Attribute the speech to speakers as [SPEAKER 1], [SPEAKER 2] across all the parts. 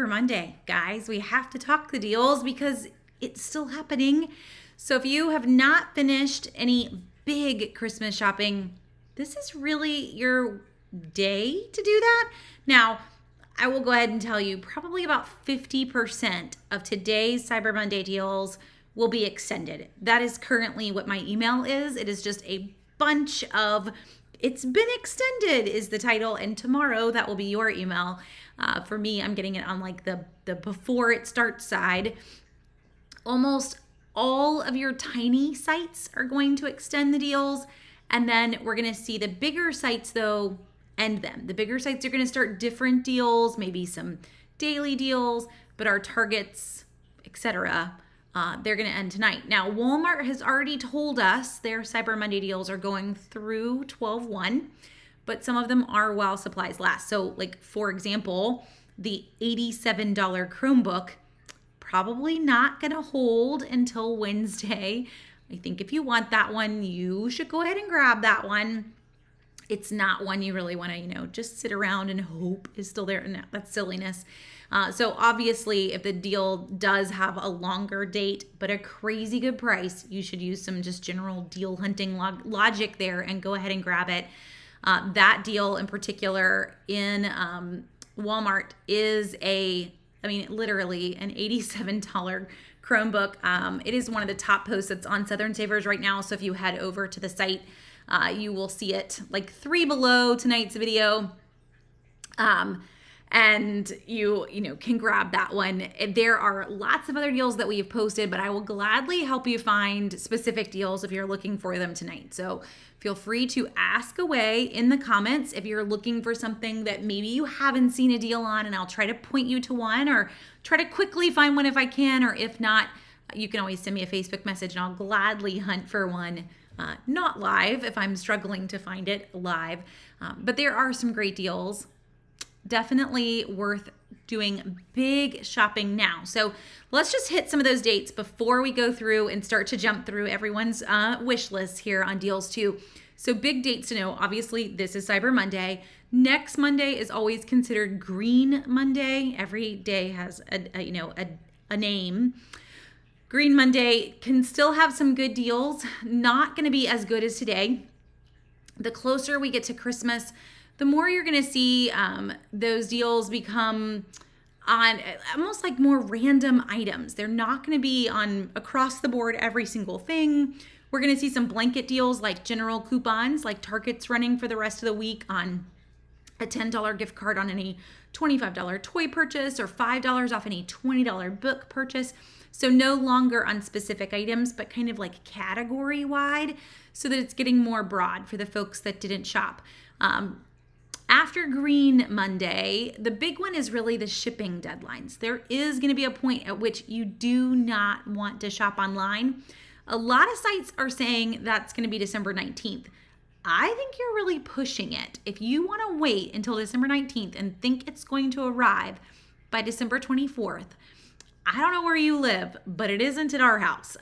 [SPEAKER 1] Cyber Monday, guys. We have to talk the deals because it's still happening. So if you have not finished any big Christmas shopping, this is really your day to do that. Now, I will go ahead and tell you probably about 50% of today's Cyber Monday deals will be extended. That is currently what my email is. It is just a bunch of "it's been extended" is the title, and tomorrow that will be your email. For me, I'm getting it on like the before it starts side. Almost all of your tiny sites are going to extend the deals, and then we're going to see the bigger sites though end them. The bigger sites are going to start different deals, maybe some daily deals, but our Targets, etc., they're going to end tonight. Now, Walmart has already told us their Cyber Monday deals are going through 12/1, but some of them are while supplies last. So, like, for example, the $87 Chromebook, probably not going to hold until Wednesday. I think if you want that one, you should go ahead and grab that one. It's not one you really want to, just sit around and hope is still there. No, that's silliness. So obviously, if the deal does have a longer date, but a crazy good price, you should use some just general deal hunting logic there and go ahead and grab it. That deal in particular in Walmart is literally an $87 Chromebook. It is one of the top posts that's on Southern Savers right now. So if you head over to the site, you will see it like 3 below tonight's video. And you can grab that one. There are lots of other deals that we have posted, but I will gladly help you find specific deals if you're looking for them tonight. So feel free to ask away in the comments if you're looking for something that maybe you haven't seen a deal on, and I'll try to point you to one or try to quickly find one if I can, or if not, you can always send me a Facebook message and I'll gladly hunt for one. Not live if I'm struggling to find it live, but there are some great deals. Definitely worth doing big shopping now. So let's just hit some of those dates before we go through and start to jump through everyone's wish list here on deals too. So big dates to know. Obviously, this is Cyber Monday. Next Monday is always considered Green Monday. Every day has a name. Green Monday can still have some good deals. Not going to be as good as today. The closer we get to Christmas, the more you're going to see those deals become on almost like more random items. They're not going to be on across the board every single thing. We're going to see some blanket deals like general coupons, like Target's running for the rest of the week on a $10 gift card on any $25 toy purchase, or $5 off any $20 book purchase. So no longer on specific items, but kind of like category wide, so that it's getting more broad for the folks that didn't shop. After Green Monday, the big one is really the shipping deadlines. There is going to be a point at which you do not want to shop online. A lot of sites are saying that's going to be December 19th. I think you're really pushing it. If you want to wait until December 19th and think it's going to arrive by December 24th, I don't know where you live, but it isn't at our house.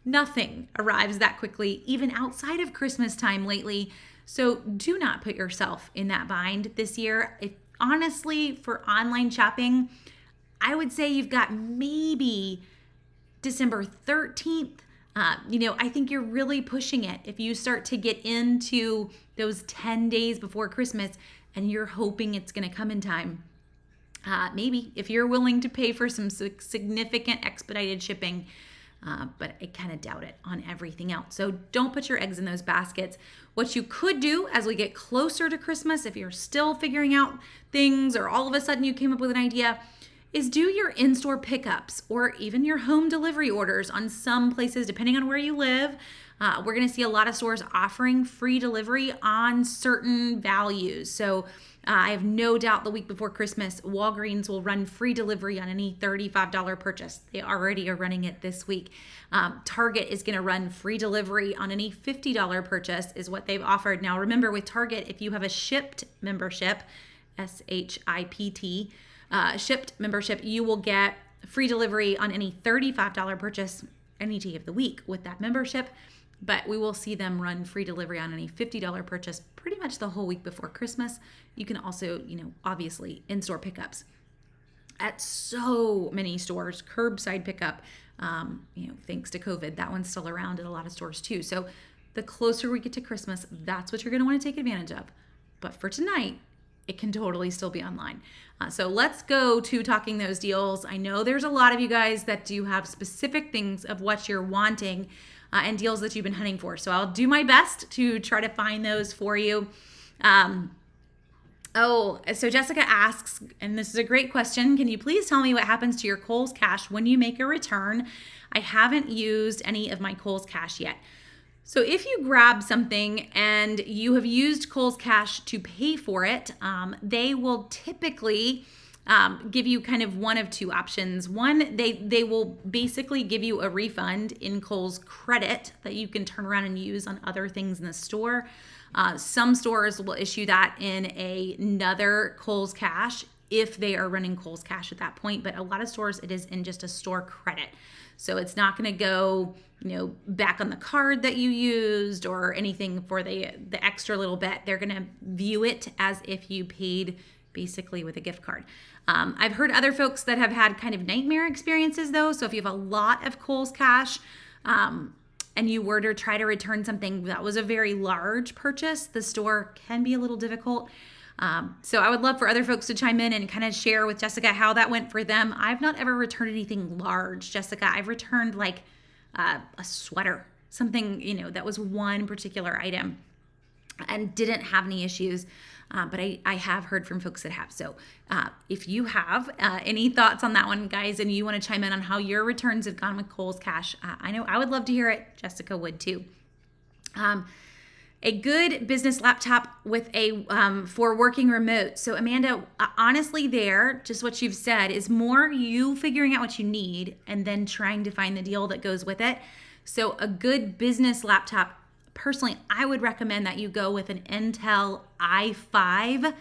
[SPEAKER 1] Nothing arrives that quickly, even outside of Christmas time lately. So do not put yourself in that bind this year. Honestly, for online shopping, I would say you've got maybe December 13th. I think you're really pushing it if you start to get into those 10 days before Christmas and you're hoping it's going to come in time. Maybe if you're willing to pay for some significant expedited shipping, but I kind of doubt it on everything else. So don't put your eggs in those baskets. What you could do as we get closer to Christmas, if you're still figuring out things or all of a sudden you came up with an idea, is do your in-store pickups or even your home delivery orders on some places, depending on where you live. We're going to see a lot of stores offering free delivery on certain values. So I have no doubt the week before Christmas, Walgreens will run free delivery on any $35 purchase. They already are running it this week. Target is going to run free delivery on any $50 purchase is what they've offered. Now, remember with Target, if you have a Shipt membership, SHIPT, Shipt membership, you will get free delivery on any $35 purchase any day of the week with that membership. But we will see them run free delivery on any $50 purchase pretty much the whole week before Christmas. You can also, obviously in-store pickups. at so many stores, curbside pickup, thanks to COVID, that one's still around at a lot of stores too. So the closer we get to Christmas, that's what you're going to want to take advantage of. But for tonight, it can totally still be online. So let's go to talking those deals. I know there's a lot of you guys that do have specific things of what you're wanting and deals that you've been hunting for. So I'll do my best to try to find those for you. So Jessica asks, and this is a great question, can you please tell me what happens to your Kohl's Cash when you make a return? I haven't used any of my Kohl's Cash yet. So if you grab something and you have used Kohl's Cash to pay for it, they will typically give you kind of one of two options. One, they will basically give you a refund in Kohl's credit that you can turn around and use on other things in the store. Some stores will issue that in another Kohl's Cash if they are running Kohl's Cash at that point, but a lot of stores it is in just a store credit. So it's not going to go, back on the card that you used or anything for the extra little bit. They're going to view it as if you paid basically with a gift card. I've heard other folks that have had kind of nightmare experiences though. So if you have a lot of Kohl's Cash, and you were to try to return something that was a very large purchase, the store can be a little difficult. So I would love for other folks to chime in and kind of share with Jessica how that went for them. I've not ever returned anything large, Jessica. I've returned like a sweater, something, that was one particular item and didn't have any issues. But I have heard from folks that have. So if you have any thoughts on that one, guys, and you want to chime in on how your returns have gone with Kohl's Cash, I know I would love to hear it. Jessica would too. A good business laptop with for working remote. So Amanda, honestly just what you've said is more you figuring out what you need and then trying to find the deal that goes with it. So a good business laptop, personally, I would recommend that you go with an Intel i5.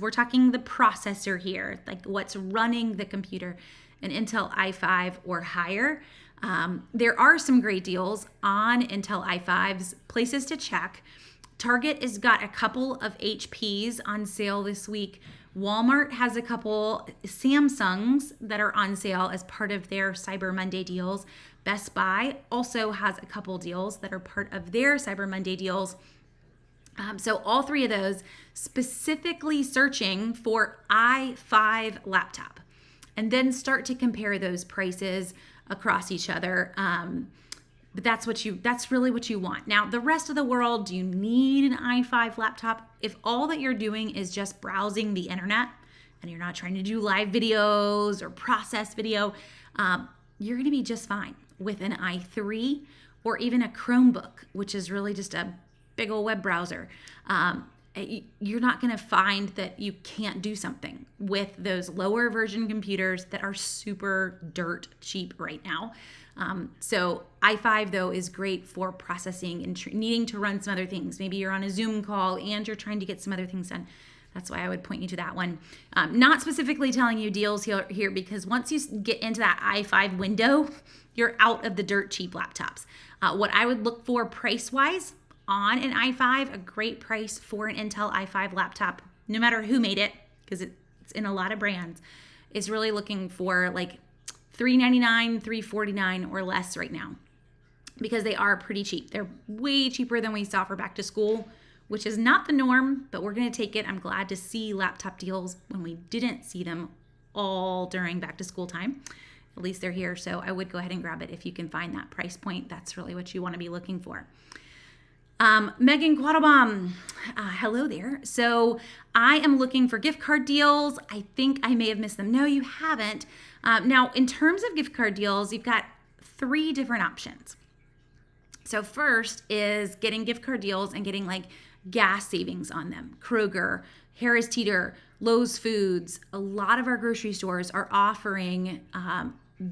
[SPEAKER 1] We're talking the processor here, like what's running the computer, an Intel i5 or higher. There are some great deals on Intel i5s, places to check. Target has got a couple of HPs on sale this week. Walmart has a couple Samsungs that are on sale as part of their Cyber Monday deals. Best Buy also has a couple deals that are part of their Cyber Monday deals. So all three of those, specifically searching for i5 laptop, and then start to compare those prices across each other. But that's really what you want. Now, the rest of the world, do you need an i5 laptop? If all that you're doing is just browsing the internet and you're not trying to do live videos or process video, you're going to be just fine with an i3 or even a Chromebook, which is really just a big old web browser. You're not going to find that you can't do something with those lower version computers that are super dirt cheap right now. So i5 though is great for processing and needing to run some other things. Maybe you're on a Zoom call and you're trying to get some other things done. That's why I would point you to that one. Not specifically telling you deals here because once you get into that i5 window, you're out of the dirt cheap laptops. What I would look for price-wise on an i5, a great price for an Intel i5 laptop, no matter who made it, because it's in a lot of brands, is really looking for like $399, $349 or less right now because they are pretty cheap. They're way cheaper than we saw for back to school, which is not the norm, but we're going to take it. I'm glad to see laptop deals when we didn't see them all during back to school time. At least they're here, so I would go ahead and grab it if you can find that price point. That's really what you want to be looking for. Megan Quattlebaum, hello there. So I am looking for gift card deals. I think I may have missed them. No, you haven't. Now, in terms of gift card deals, you've got 3 different options. So first is getting gift card deals and getting like gas savings on them. Kroger, Harris Teeter, Lowe's Foods, a lot of our grocery stores are offering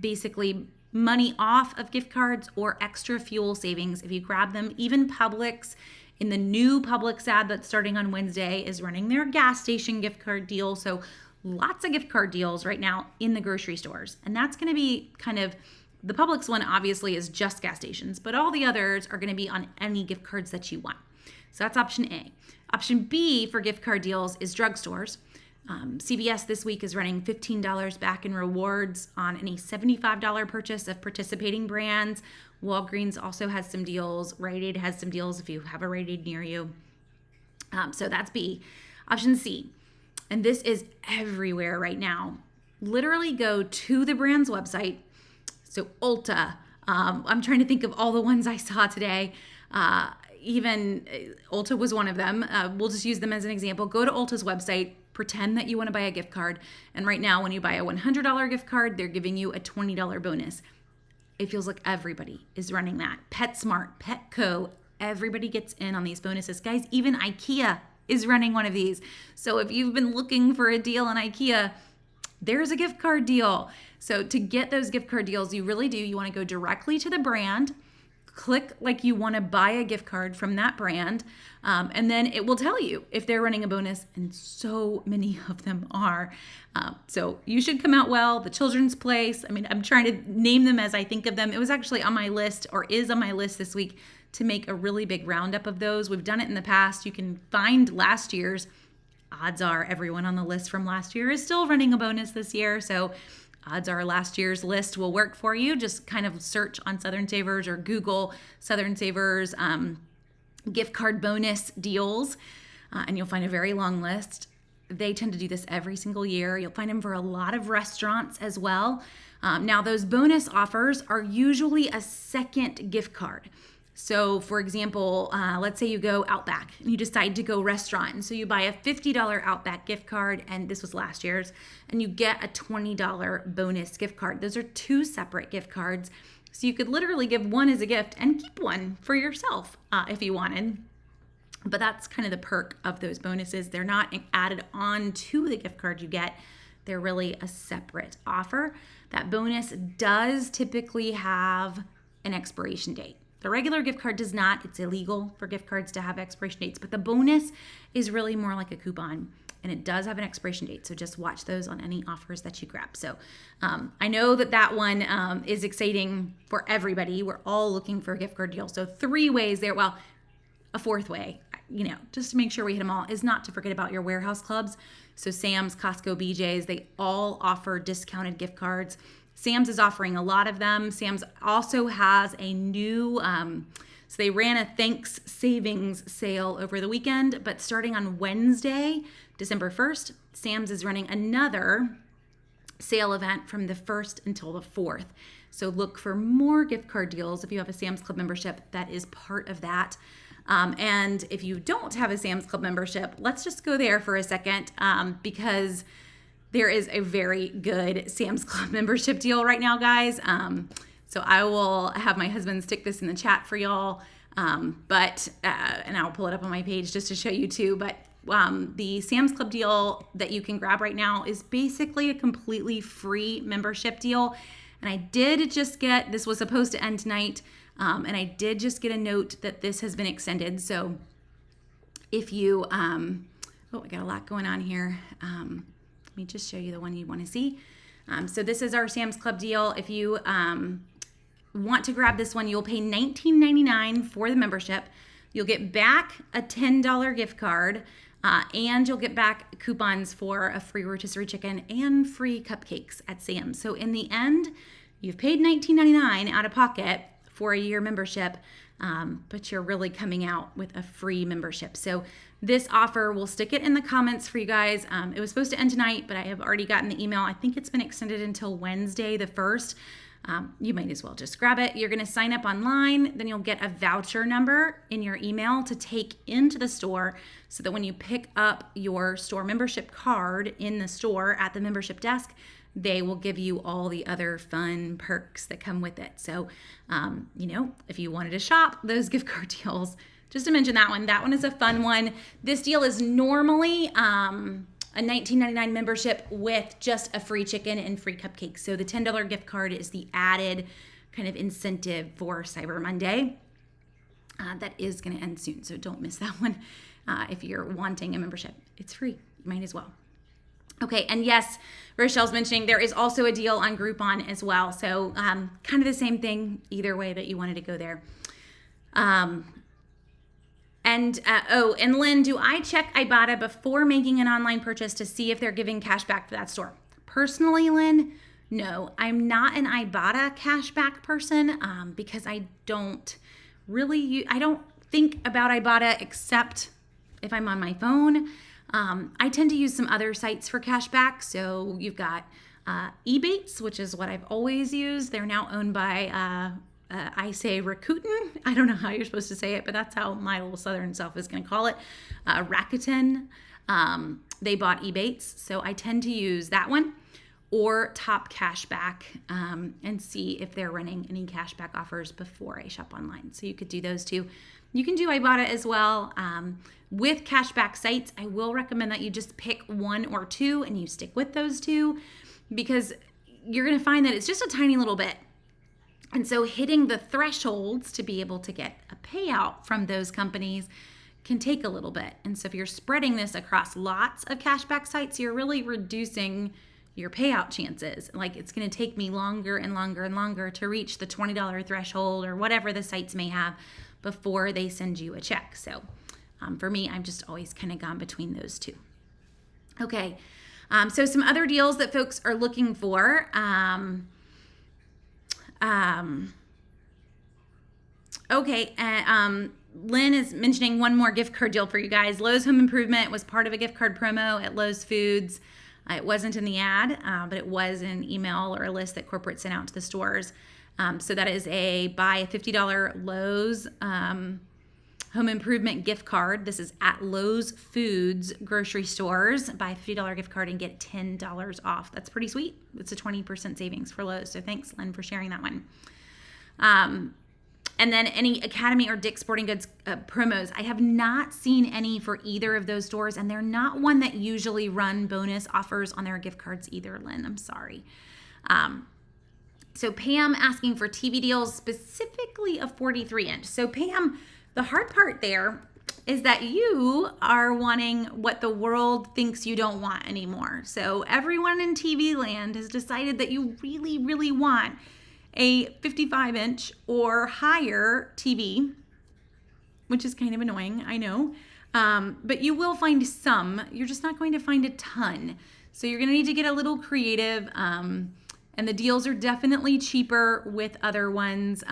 [SPEAKER 1] basically money off of gift cards or extra fuel savings if you grab them. Even Publix, in the new Publix ad that's starting on Wednesday, is running their gas station gift card deal. So lots of gift card deals right now in the grocery stores. And that's going to be kind of, the Publix one obviously is just gas stations, but all the others are going to be on any gift cards that you want. So that's option A. Option B for gift card deals is drugstores. CVS this week is running $15 back in rewards on any $75 purchase of participating brands. Walgreens also has some deals. Rite Aid has some deals if you have a Rite Aid near you. So that's B. Option C, and this is everywhere right now. Literally go to the brand's website. So Ulta, I'm trying to think of all the ones I saw today. Even Ulta was one of them. We'll just use them as an example. Go to Ulta's website, pretend that you want to buy a gift card. And right now, when you buy a $100 gift card, they're giving you a $20 bonus. It feels like everybody is running that. PetSmart, Petco, everybody gets in on these bonuses. Guys, even IKEA is running one of these. So if you've been looking for a deal on IKEA, there's a gift card deal. So to get those gift card deals, you really do. You want to go directly to the brand, click like you want to buy a gift card from that brand, and then it will tell you if they're running a bonus, and so many of them are. So you should come out well. The Children's Place, I mean, I'm trying to name them as I think of them. It was actually on my list, or is on my list this week, to make a really big roundup of those. We've done it in the past. You can find last year's. Odds are everyone on the list from last year is still running a bonus this year. So odds are last year's list will work for you. Just kind of search on Southern Savers or Google Southern Savers gift card bonus deals, and you'll find a very long list. They tend to do this every single year. You'll find them for a lot of restaurants as well. Now, those bonus offers are usually a second gift card. So for example, let's say you go Outback and you decide to go restaurant. And so you buy a $50 Outback gift card, and this was last year's, and you get a $20 bonus gift card. Those are two separate gift cards. So you could literally give one as a gift and keep one for yourself if you wanted. But that's kind of the perk of those bonuses. They're not added on to the gift card you get. They're really a separate offer. That bonus does typically have an expiration date. The regular gift card does not. It's illegal for gift cards to have expiration dates, but the bonus is really more like a coupon, and it does have an expiration date. So just watch those on any offers that you grab. So I know that one is exciting for everybody. We're all looking for a gift card deal. So 3 ways there. Well, a 4th way, just to make sure we hit them all, is not to forget about your warehouse clubs. So Sam's, Costco, BJ's, they all offer discounted gift cards. Sam's is offering a lot of them. Sam's also has a new, so they ran a Thanks Savings sale over the weekend, but starting on Wednesday, December 1st, Sam's is running another sale event from the 1st until the 4th. So look for more gift card deals. If you have a Sam's Club membership, that is part of that. And if you don't have a Sam's Club membership, let's just go there for a second, because there is a very good Sam's Club membership deal right now, guys. So I will have my husband stick this in the chat for y'all, and I'll pull it up on my page just to show you too. But the Sam's Club deal that you can grab right now is basically a completely free membership deal. And I did just get, this was supposed to end tonight, and I did just get a note that this has been extended. So if you, I got a lot going on here. Let me just show you the one you want to see. So this is our Sam's Club deal. If you want to grab this one, you'll pay $19.99 for the membership. You'll get back a $10 gift card, and you'll get back coupons for a free rotisserie chicken and free cupcakes at Sam's. So in the end, you've paid $19.99 out of pocket for a year membership, but you're really coming out with a free membership. So this offer, we'll stick it in the comments for you guys. It was supposed to end tonight, but I have already gotten the email. I think it's been extended until Wednesday the 1st. You might as well just grab it. You're going to sign up online, then you'll get a voucher number in your email to take into the store, so that when you pick up your store membership card in the store at the membership desk, they will give you all the other fun perks that come with it. So, if you wanted to shop those gift card deals, just to mention that one is a fun one. This deal is normally a $19.99 membership with just a free chicken and free cupcakes. So the $10 gift card is the added kind of incentive for Cyber Monday. That is going to end soon, so don't miss that one. If you're wanting a membership, it's free. You might as well. Okay, and yes, Rochelle's mentioning there is also a deal on Groupon as well. So kind of the same thing, either way that you wanted to go there. And Lynn, do I check Ibotta before making an online purchase to see if they're giving cash back for that store? Personally, Lynn, no. I'm not an Ibotta cashback person because I don't think about Ibotta except if I'm on my phone. I tend to use some other sites for cashback. So you've got Ebates, which is what I've always used. They're now owned by I say Rakuten. I don't know how you're supposed to say it, but that's how my little southern self is going to call it. Rakuten. They bought Ebates, so I tend to use that one or Top Cashback and see if they're running any cashback offers before I shop online. So you could do those two. You can do Ibotta as well. With cashback sites, I will recommend that you just pick one or two and you stick with those two because you're going to find that it's just a tiny little bit. And so hitting the thresholds to be able to get a payout from those companies can take a little bit. And so if you're spreading this across lots of cashback sites, you're really reducing your payout chances. Like it's going to take me longer and longer and longer to reach the $20 threshold or whatever the sites may have before they send you a check. So for me, I've just always kind of gone between those two. Okay. So some other deals that folks are looking for. Lynn is mentioning one more gift card deal for you guys. Lowe's Home Improvement was part of a gift card promo at Lowe's Foods. It wasn't in the ad, but it was an email or a list that corporate sent out to the stores. So that is buy a $50 Lowe's Home Improvement gift card. This is at Lowe's Foods grocery stores. Buy a $50 gift card and get $10 off. That's pretty sweet. It's a 20% savings for Lowe's. So thanks, Lynn, for sharing that one. And then any Academy or Dick's Sporting Goods promos. I have not seen any for either of those stores, and they're not one that usually run bonus offers on their gift cards either, Lynn. I'm sorry. So Pam asking for TV deals, specifically a 43-inch. So Pam, the hard part there is that you are wanting what the world thinks you don't want anymore. So everyone in TV land has decided that you really, really want a 55-inch or higher TV, which is kind of annoying, I know. But you will find some. You're just not going to find a ton. So you're going to need to get a little creative. And the deals are definitely cheaper with other ones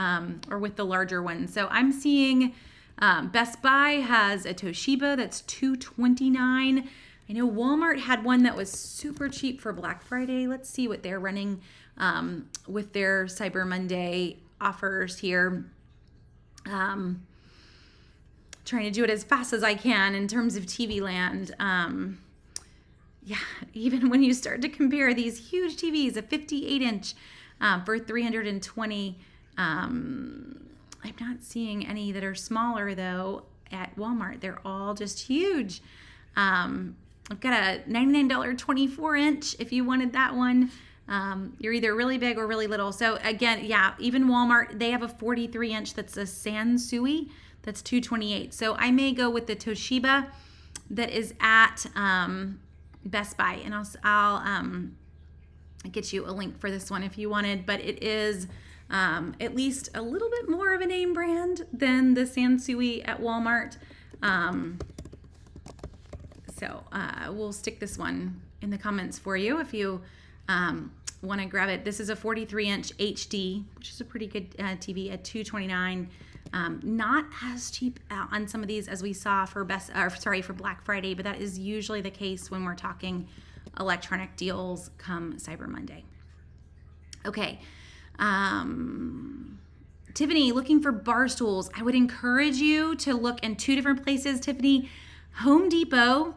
[SPEAKER 1] or with the larger ones. So I'm seeing Best Buy has a Toshiba that's $229. I know Walmart had one that was super cheap for Black Friday. Let's see what they're running with their Cyber Monday offers here. Trying to do it as fast as I can in terms of TV land. Yeah, even when you start to compare these huge TVs, a 58-inch for $320, I'm not seeing any that are smaller though at Walmart. They're all just huge. I've got a $99 24-inch if you wanted that one. You're either really big or really little. So again, yeah, even Walmart, they have a 43-inch that's a Sansui that's $228. So I may go with the Toshiba that is at Best Buy, and I'll get you a link for this one if you wanted, but it is at least a little bit more of a name brand than the Sansui at Walmart. So we'll stick this one in the comments for you if you want to grab it. This is a 43-inch HD, which is a pretty good TV at $229. Not as cheap on some of these as we saw for Black Friday, but that is usually the case when we're talking electronic deals come Cyber Monday. Okay. Tiffany, looking for bar stools. I would encourage you to look in two different places, Tiffany. Home Depot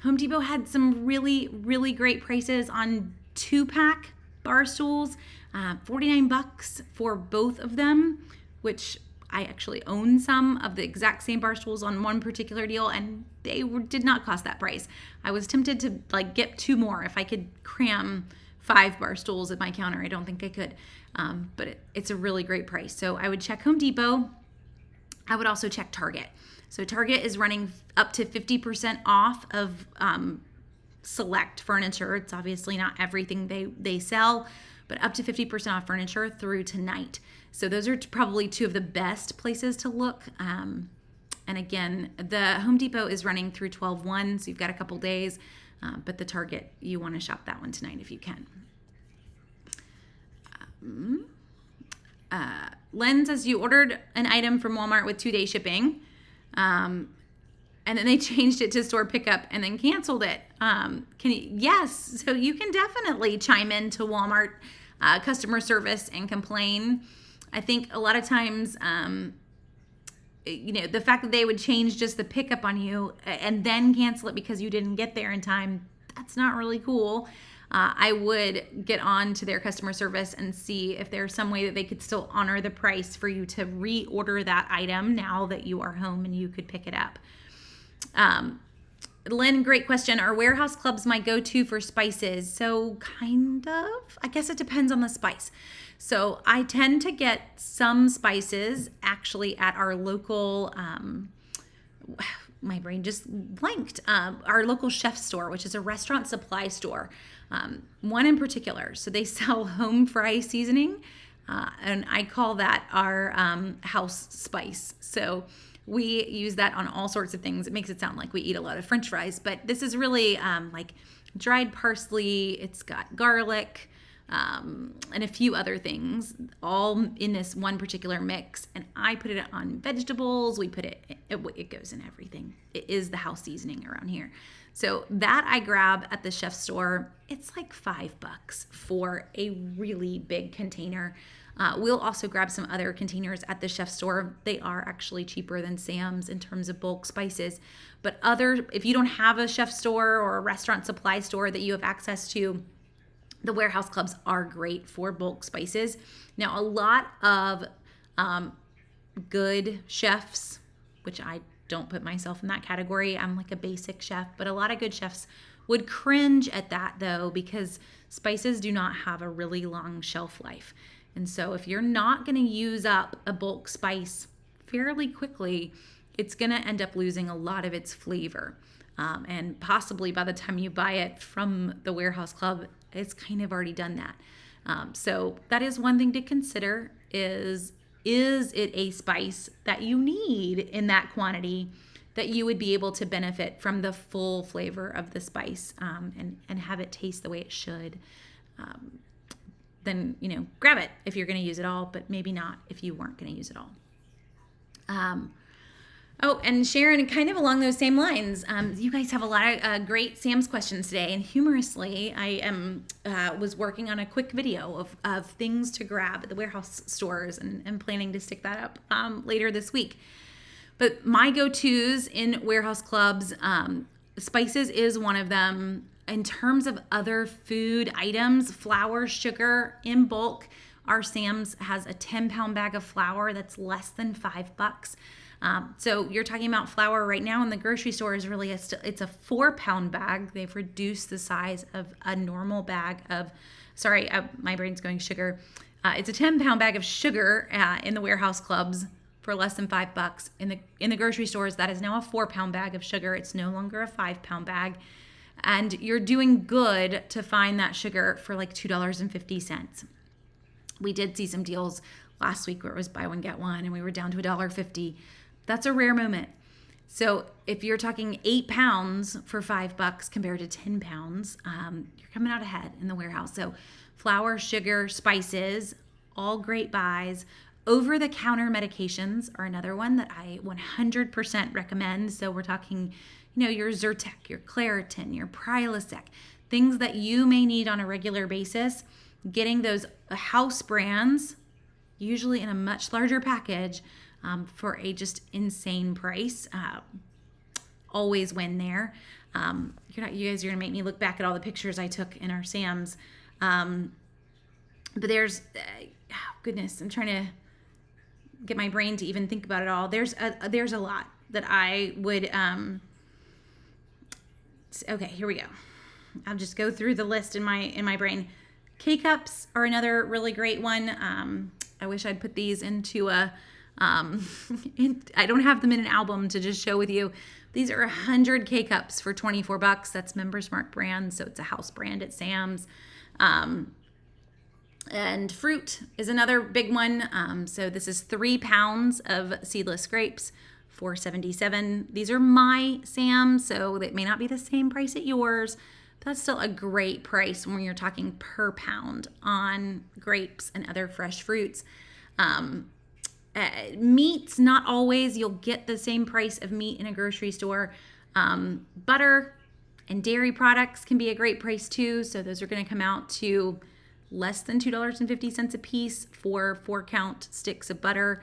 [SPEAKER 1] had some really, really great prices on 2-pack bar stools, $49 for both of them, which I actually own some of the exact same bar stools on one particular deal, and they did not cost that price. I was tempted to get 2 more if I could cram 5 bar stools at my counter. I don't think I could, but it's a really great price. So I would check Home Depot. I would also check Target. So Target is running up to 50% off of select furniture. It's obviously not everything they sell, but up to 50% off furniture through tonight. So those are probably 2 of the best places to look. And And again, the Home Depot is running through 12/1, so you've got a couple days. But the Target, you want to shop that one tonight if you can. Len says you ordered an item from Walmart with 2-day shipping, and then they changed it to store pickup and then canceled it. Yes, so you can definitely chime into Walmart customer service and complain. I think a lot of times, the fact that they would change just the pickup on you and then cancel it because you didn't get there in time, that's not really cool. I would get on to their customer service and see if there's some way that they could still honor the price for you to reorder that item now that you are home and you could pick it up. Lynn, great question. Are warehouse clubs my go-to for spices? So kind of. I guess it depends on the spice. So I tend to get some spices actually at our local, my brain just blanked, our local chef store, which is a restaurant supply store. One in particular. So they sell home fry seasoning, and I call that our house spice. So we use that on all sorts of things. It makes it sound like we eat a lot of French fries, but this is really like dried parsley. It's got garlic and a few other things all in this one particular mix. And I put it on vegetables. We put it goes in everything. It is the house seasoning around here. So that I grab at the chef store. It's like $5 for a really big container. We'll also grab some other containers at the chef store. They are actually cheaper than Sam's in terms of bulk spices. But if you don't have a chef store or a restaurant supply store that you have access to, the warehouse clubs are great for bulk spices. Now, a lot of good chefs, which I don't put myself in that category. I'm like a basic chef, but a lot of good chefs would cringe at that though, because spices do not have a really long shelf life. And so if you're not going to use up a bulk spice fairly quickly, it's going to end up losing a lot of its flavor. And possibly by the time you buy it from the warehouse club, it's kind of already done that. So that is one thing to consider is it a spice that you need in that quantity that you would be able to benefit from the full flavor of the spice and have it taste the way it should. Then, grab it if you're going to use it all, but maybe not if you weren't going to use it all. And Sharon, kind of along those same lines, you guys have a lot of great Sam's questions today. And humorously, I was working on a quick video of things to grab at the warehouse stores and planning to stick that up later this week. But my go-tos in warehouse clubs, spices is one of them. In terms of other food items, flour, sugar in bulk, our Sam's has a 10-pound bag of flour that's less than $5. So you're talking about flour right now in the grocery store is really it's a 4-pound bag. They've reduced the size of a normal bag of, my brain's going sugar. It's a 10-pound bag of sugar in the warehouse clubs for less than $5. In the grocery stores, that is now a 4-pound bag of sugar. It's no longer a 5-pound bag. And you're doing good to find that sugar for like $2.50. We did see some deals last week where it was buy one, get one, and we were down to $1.50. That's a rare moment. So if you're talking 8 pounds for $5 compared to 10 pounds, you're coming out ahead in the warehouse. So flour, sugar, spices, all great buys. Over-the-counter medications are another one that I 100% recommend. So we're talking, your Zyrtec, your Claritin, your Prilosec, things that you may need on a regular basis. Getting those house brands, usually in a much larger package, for a just insane price. Always win there. You guys are gonna make me look back at all the pictures I took in our Sam's. But there's, goodness, I'm trying to get my brain to even think about it all. There's a lot that I would. Okay, here we go. I'll just go through the list in my brain. K-cups are another really great one. I wish I'd put these into a. I don't have them in an album to just show with you. These are 100 K-cups for $24. That's Members Mark brand, so it's a house brand at Sam's. And fruit is another big one. So this is 3 pounds of seedless grapes $4.77. These are my Sam's, so it may not be the same price at yours, but that's still a great price when you're talking per pound on grapes and other fresh fruits. Meats, not always. You'll get the same price of meat in a grocery store. Butter and dairy products can be a great price too. So those are going to come out to less than $2.50 a piece for 4-count sticks of butter.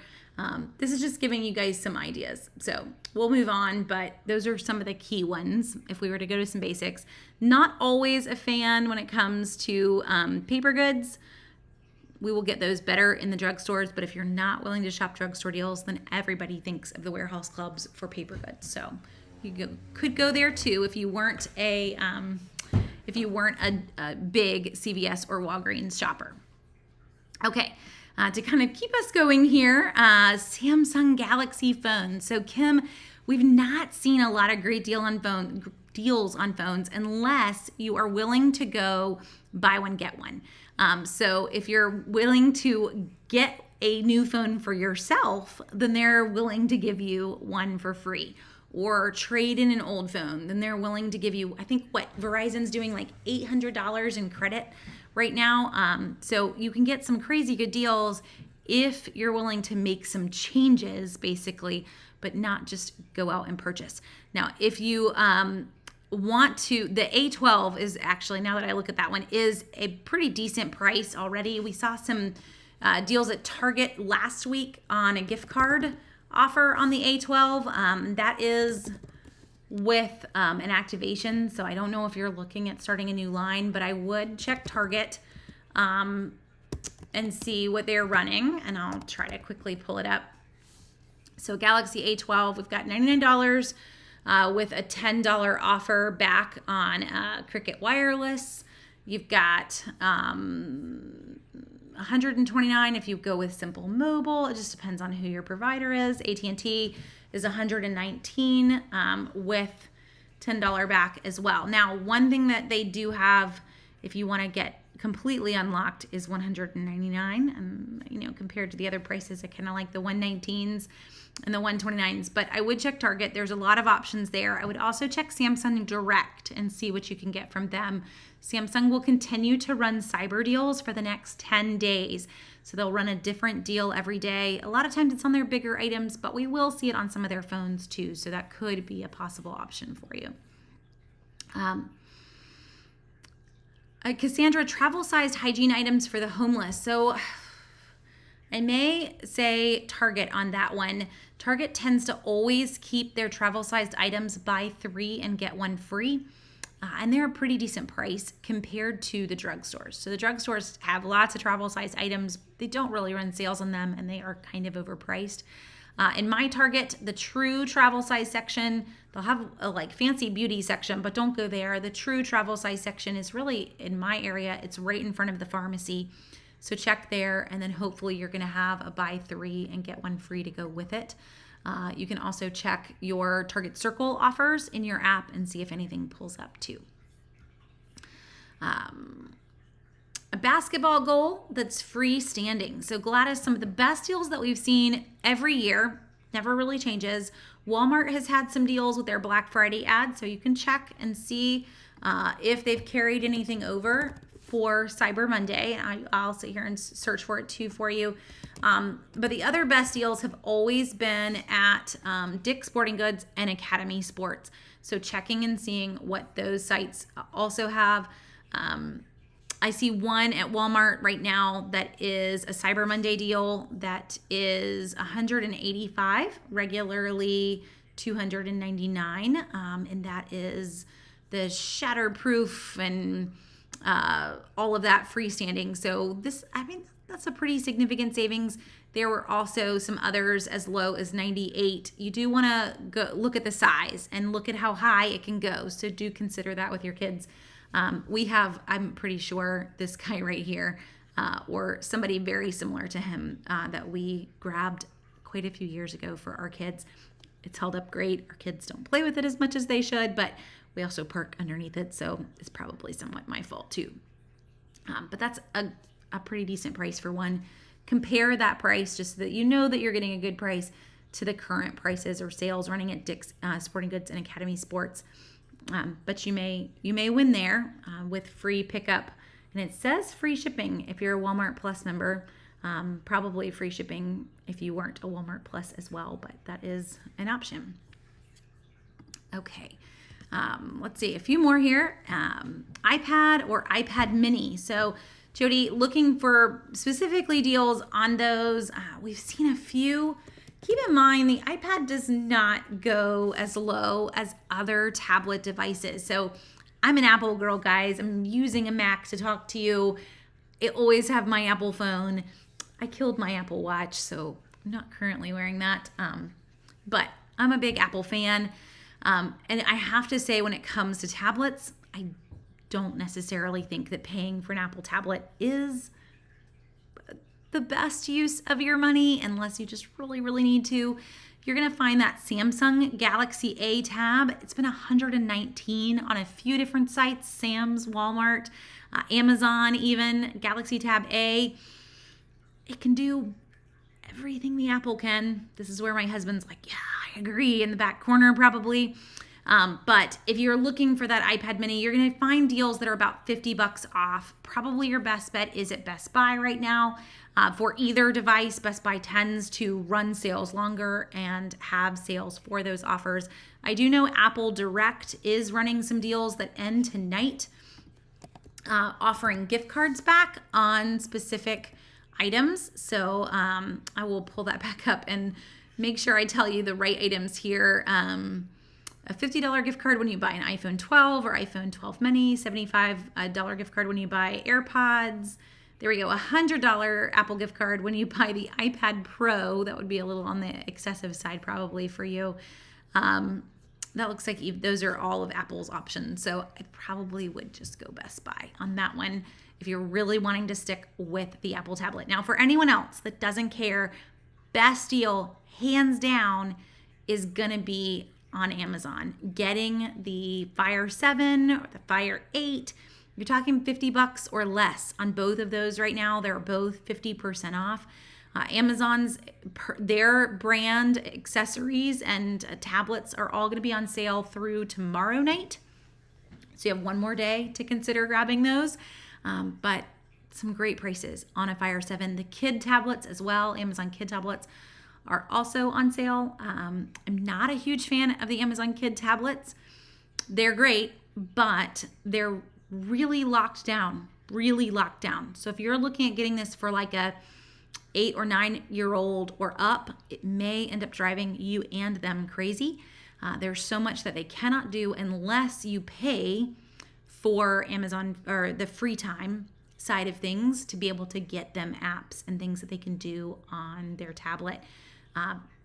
[SPEAKER 1] This is just giving you guys some ideas. So we'll move on, but those are some of the key ones if we were to go to some basics. Not always a fan when it comes to paper goods. We will get those better in the drugstores, but if you're not willing to shop drugstore deals, then everybody thinks of the warehouse clubs for paper goods. So you could go there too if you weren't a big CVS or Walgreens shopper. Okay, to kind of keep us going here, Samsung Galaxy phones. So Kim, we've not seen a lot of great deals on phones unless you are willing to go buy one, get one. So if you're willing to get a new phone for yourself, then they're willing to give you one for free. Or trade in an old phone, then they're willing to give you, I think Verizon's doing like $800 in credit right now. So you can get some crazy good deals if you're willing to make some changes basically, but not just go out and purchase. Now, if you want to, the A12 is actually, now that I look at that one, is a pretty decent price already. We saw some deals at Target last week on a gift card offer on the A12. That is with an activation, so I don't know if you're looking at starting a new line, but I would check Target and see what they're running, and I'll try to quickly pull it up. So Galaxy A12, we've got $99 with a $10 offer back on Cricket Wireless. You've got $129 if you go with Simple Mobile. It just depends on who your provider is. AT&T is $119 with $10 back as well. Now, one thing that they do have, if you want to get completely unlocked, is $199. And compared to the other prices, I kind of like the 119s and the 129s. But I would check Target. There's a lot of options there. I would also check Samsung Direct and see what you can get from them. Samsung will continue to run cyber deals for the next 10 days. So they'll run a different deal every day. A lot of times it's on their bigger items, but we will see it on some of their phones too. So that could be a possible option for you. Cassandra, travel-sized hygiene items for the homeless. So I may say Target on that one. Target tends to always keep their travel-sized items buy 3 and get 1 free. And they're a pretty decent price compared to the drugstores. So the drugstores have lots of travel-sized items. They don't really run sales on them, and they are kind of overpriced. In my Target, the true travel size section, they'll have a fancy beauty section, but don't go there. The true travel size section is really in my area. It's right in front of the pharmacy. So check there, and then hopefully you're going to have a buy 3 and get 1 free to go with it. You can also check your Target Circle offers in your app and see if anything pulls up too. A basketball goal that's freestanding. So Gladys, some of the best deals that we've seen every year, never really changes. Walmart has had some deals with their Black Friday ad, so you can check and see if they've carried anything over for Cyber Monday. I'll sit here and search for it too for you. But the other best deals have always been at Dick's Sporting Goods and Academy Sports. So checking and seeing what those sites also have. I see one at Walmart right now that is a Cyber Monday deal that is $185, regularly $299, and that is the shatterproof and all of that freestanding. So that's a pretty significant savings. There were also some others as low as $98. You do want to go look at the size and look at how high it can go. So do consider that with your kids. I'm pretty sure this guy right here, or somebody very similar to him, that we grabbed quite a few years ago for our kids. It's held up great. Our kids don't play with it as much as they should, but we also park underneath it, so it's probably somewhat my fault too. But that's a pretty decent price for one. Compare that price just so that you know that you're getting a good price to the current prices or sales running at Dick's Sporting Goods and Academy Sports. But you may win there with free pickup. And it says free shipping if you're a Walmart Plus member. Probably free shipping if you weren't a Walmart Plus as well, but that is an option. Okay. Let's see, a few more here. iPad or iPad mini. So Jody, looking for specifically deals on those. We've seen a few. Keep in mind, the iPad does not go as low as other tablet devices. So I'm an Apple girl, guys. I'm using a Mac to talk to you. I always have my Apple phone. I killed my Apple Watch, so I'm not currently wearing that. But I'm a big Apple fan. And I have to say, when it comes to tablets, I don't necessarily think that paying for an Apple tablet is the best use of your money unless you just really, really need to. You're going to find that Samsung Galaxy A tab. It's been $119 on a few different sites, Sam's, Walmart, Amazon even, Galaxy Tab A. It can do everything the Apple can. This is where my husband's like, yeah, I agree, in the back corner probably. But if you're looking for that iPad mini, you're going to find deals that are about $50 off. Probably your best bet is at Best Buy right now. For either device, Best Buy tends to run sales longer and have sales for those offers. I do know Apple Direct is running some deals that end tonight, offering gift cards back on specific items. So I will pull that back up and make sure I tell you the right items here. A $50 gift card when you buy an iPhone 12 or iPhone 12 mini, $75 gift card when you buy AirPods. There we go, a $100 Apple gift card when you buy the iPad Pro. That would be a little on the excessive side probably for you. That looks like those are all of Apple's options. So I probably would just go Best Buy on that one if you're really wanting to stick with the Apple tablet. Now, for anyone else that doesn't care, best deal, hands down, is going to be on Amazon. Getting the Fire 7 or the Fire 8, you're talking $50 or less on both of those right now. They're both 50% off. Amazon's, their brand accessories and tablets are all going to be on sale through tomorrow night. So you have one more day to consider grabbing those. But some great prices on a Fire 7. The kid tablets as well, Amazon kid tablets, are also on sale. I'm not a huge fan of the Amazon kid tablets. They're great, but they're really locked down. So if you're looking at getting this for like a 8 or 9-year-old or up, it may end up driving you and them crazy. There's so much that they cannot do unless you pay for Amazon or the free time side of things to be able to get them apps and things that they can do on their tablet.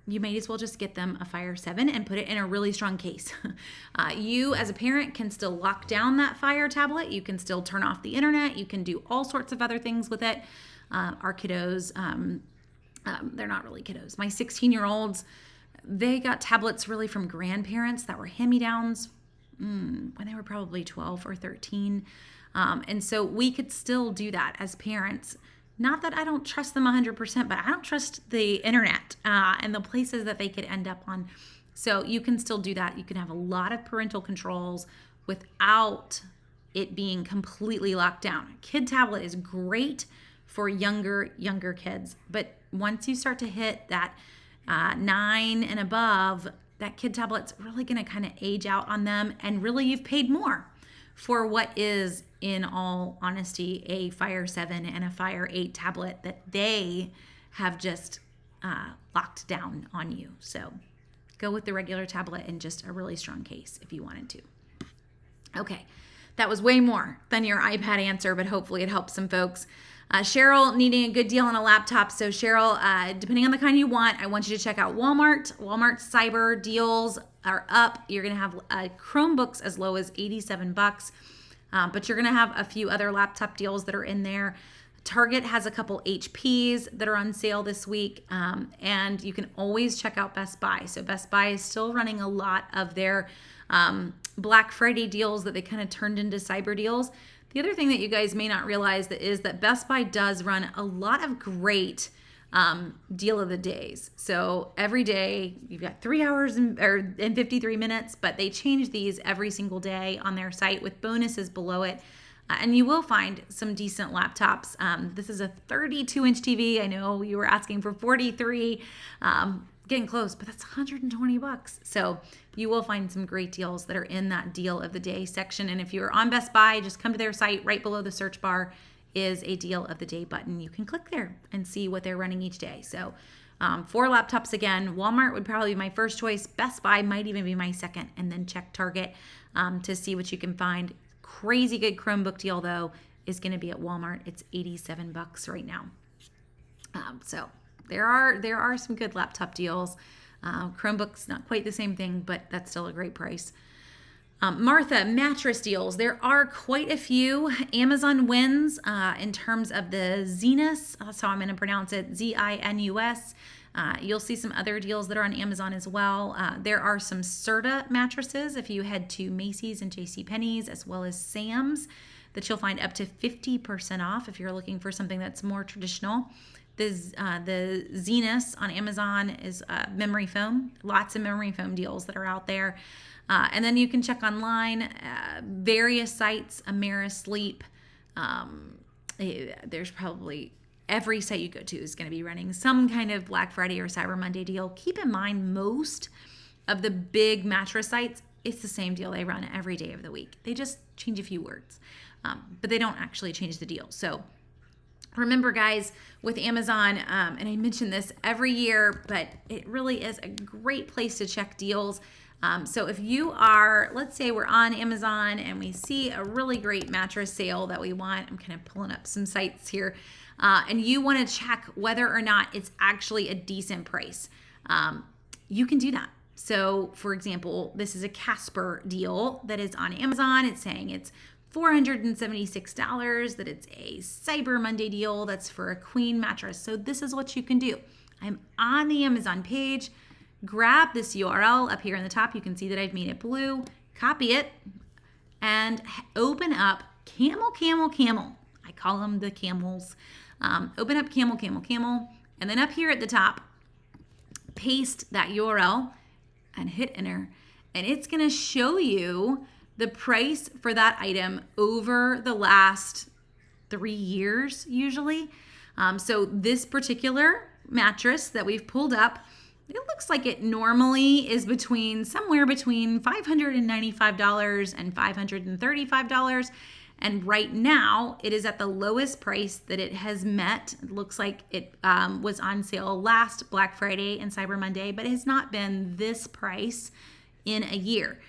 [SPEAKER 1] You may as well just get them a Fire 7 and put it in a really strong case. You as a parent can still lock down that Fire tablet. You can still turn off the internet. You can do all sorts of other things with it. Our kiddos, they're not really kiddos. My 16-year-olds, they got tablets really from grandparents that were hand-me-downs when they were probably 12 or 13. And so we could still do that as parents. Not that I don't trust them 100%, but I don't trust the internet and the places that they could end up on. So you can still do that. You can have a lot of parental controls without it being completely locked down. Kid tablet is great for younger kids, but once you start to hit that 9 and above, that kid tablet's really going to kind of age out on them, and really you've paid more for what is, in all honesty, a Fire 7 and a Fire 8 tablet that they have just locked down on you. So go with the regular tablet and just a really strong case if you wanted to. Okay, that was way more than your iPad answer, but hopefully it helps some folks. Cheryl needing a good deal on a laptop. So Cheryl, depending on the kind you want, I want you to check out Walmart. Walmart cyber deals are up. You're going to have Chromebooks as low as $87, but you're going to have a few other laptop deals that are in there. Target has a couple HPs that are on sale this week, and you can always check out Best Buy. So Best Buy is still running a lot of their Black Friday deals that they kind of turned into cyber deals. The other thing that you guys may not realize is that Best Buy does run a lot of great deal of the days. So every day you've got 3 hours and 53 minutes, but they change these every single day on their site with bonuses below it. And you will find some decent laptops. This is a 32-inch TV. I know you were asking for 43, getting close, but that's $120. So you will find some great deals that are in that deal of the day section. And if you're on Best Buy, just come to their site. Right below the search bar is a deal of the day button. You can click there and see what they're running each day. So 4 laptops again. Walmart would probably be my first choice. Best Buy might even be my second, and then check Target to see what you can find. Crazy good Chromebook deal though is going to be at Walmart. It's $87 right now. So there are some good laptop deals. Chromebook's not quite the same thing, but that's still a great price. Martha, mattress deals. There are quite a few. Amazon wins in terms of the Zenus. That's how I'm going to pronounce it, Zinus. You'll see some other deals that are on Amazon as well. There are some Serta mattresses if you head to Macy's and JCPenney's as well as Sam's, that you'll find up to 50% off if you're looking for something that's more traditional. The Zenus on Amazon is memory foam. Lots of memory foam deals that are out there. And then you can check online, various sites, Amerisleep. There's probably every site you go to is going to be running some kind of Black Friday or Cyber Monday deal. Keep in mind, most of the big mattress sites, it's the same deal they run every day of the week. They just change a few words, but they don't actually change the deal. So remember, guys, with Amazon, and I mention this every year, but it really is a great place to check deals. So if you are, let's say we're on Amazon and we see a really great mattress sale that we want, I'm kind of pulling up some sites here, and you want to check whether or not it's actually a decent price, you can do that. So for example, this is a Casper deal that is on Amazon. It's saying it's $476, that it's a Cyber Monday deal that's for a queen mattress. So this is what you can do. I'm on the Amazon page. Grab this URL up here in the top. You can see that I've made it blue. Copy it and open up Camel. I call them the camels. Open up Camel. And then up here at the top, paste that URL and hit enter. And it's going to show you the price for that item over the last 3 years usually. So this particular mattress that we've pulled up, it looks like it normally is somewhere between $595 and $535. And right now it is at the lowest price that it has met. It looks like it was on sale last Black Friday and Cyber Monday, but it has not been this price in a year.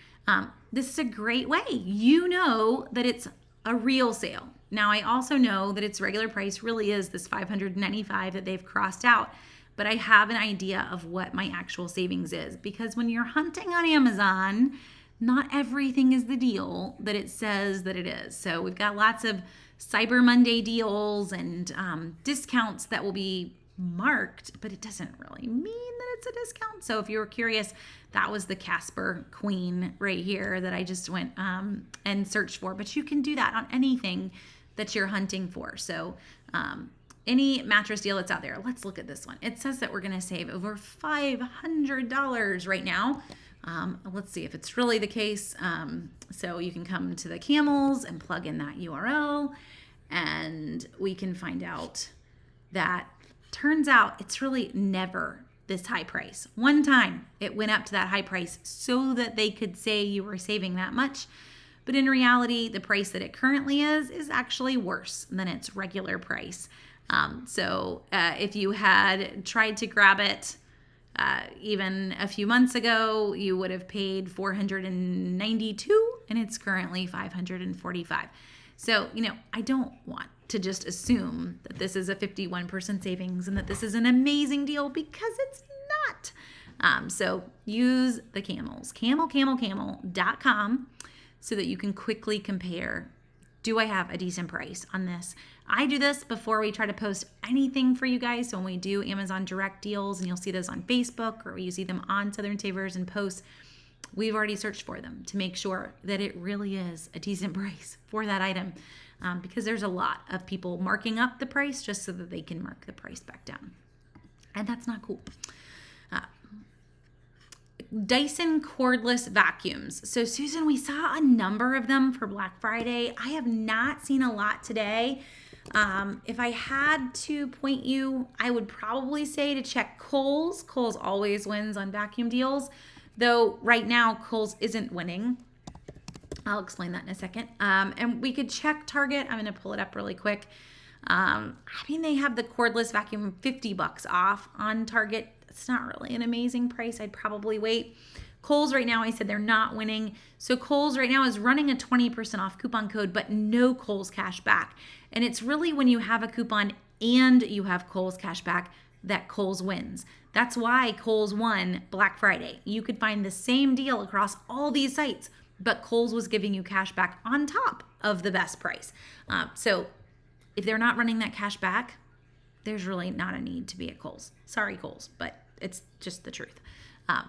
[SPEAKER 1] This is a great way. You know that it's a real sale. Now, I also know that its regular price really is this $595 that they've crossed out, but I have an idea of what my actual savings is, because when you're hunting on Amazon, not everything is the deal that it says that it is. So we've got lots of Cyber Monday deals and discounts that will be marked, but it doesn't really mean that it's a discount. So if you were curious, that was the Casper Queen right here that I just went and searched for. But you can do that on anything that you're hunting for. So any mattress deal that's out there. Let's look at this one. It says that we're going to save over $500 right now. Let's see if it's really the case. So you can come to the Camels and plug in that URL, and we can find out that turns out it's really never this high price. One time it went up to that high price so that they could say you were saving that much. But in reality, the price that it currently is actually worse than its regular price. So if you had tried to grab it even a few months ago, you would have paid $492 and it's currently $545. So, I don't want to just assume that this is a 51% savings and that this is an amazing deal, because it's not. So use the Camels, camel.com, so that you can quickly compare, do I have a decent price on this? I do this before we try to post anything for you guys. So when we do Amazon direct deals, and you'll see those on Facebook or you see them on Southern Savers and posts, we've already searched for them to make sure that it really is a decent price for that item, because there's a lot of people marking up the price just so that they can mark the price back down. And that's not cool. Dyson cordless vacuums. So Susan, we saw a number of them for Black Friday. I have not seen a lot today. If I had to point you, I would probably say to check Kohl's. Kohl's always wins on vacuum deals, though right now Kohl's isn't winning. I'll explain that in a second. And we could check Target. I'm going to pull it up really quick. I mean, they have the cordless vacuum $50 off on Target. It's not really an amazing price. I'd probably wait. Kohl's right now, I said they're not winning. So Kohl's right now is running a 20% off coupon code, but no Kohl's cash back. And it's really when you have a coupon and you have Kohl's cash back that Kohl's wins. That's why Kohl's won Black Friday. You could find the same deal across all these sites, but Kohl's was giving you cash back on top of the best price. So if they're not running that cash back, there's really not a need to be at Kohl's. Sorry, Kohl's, but it's just the truth.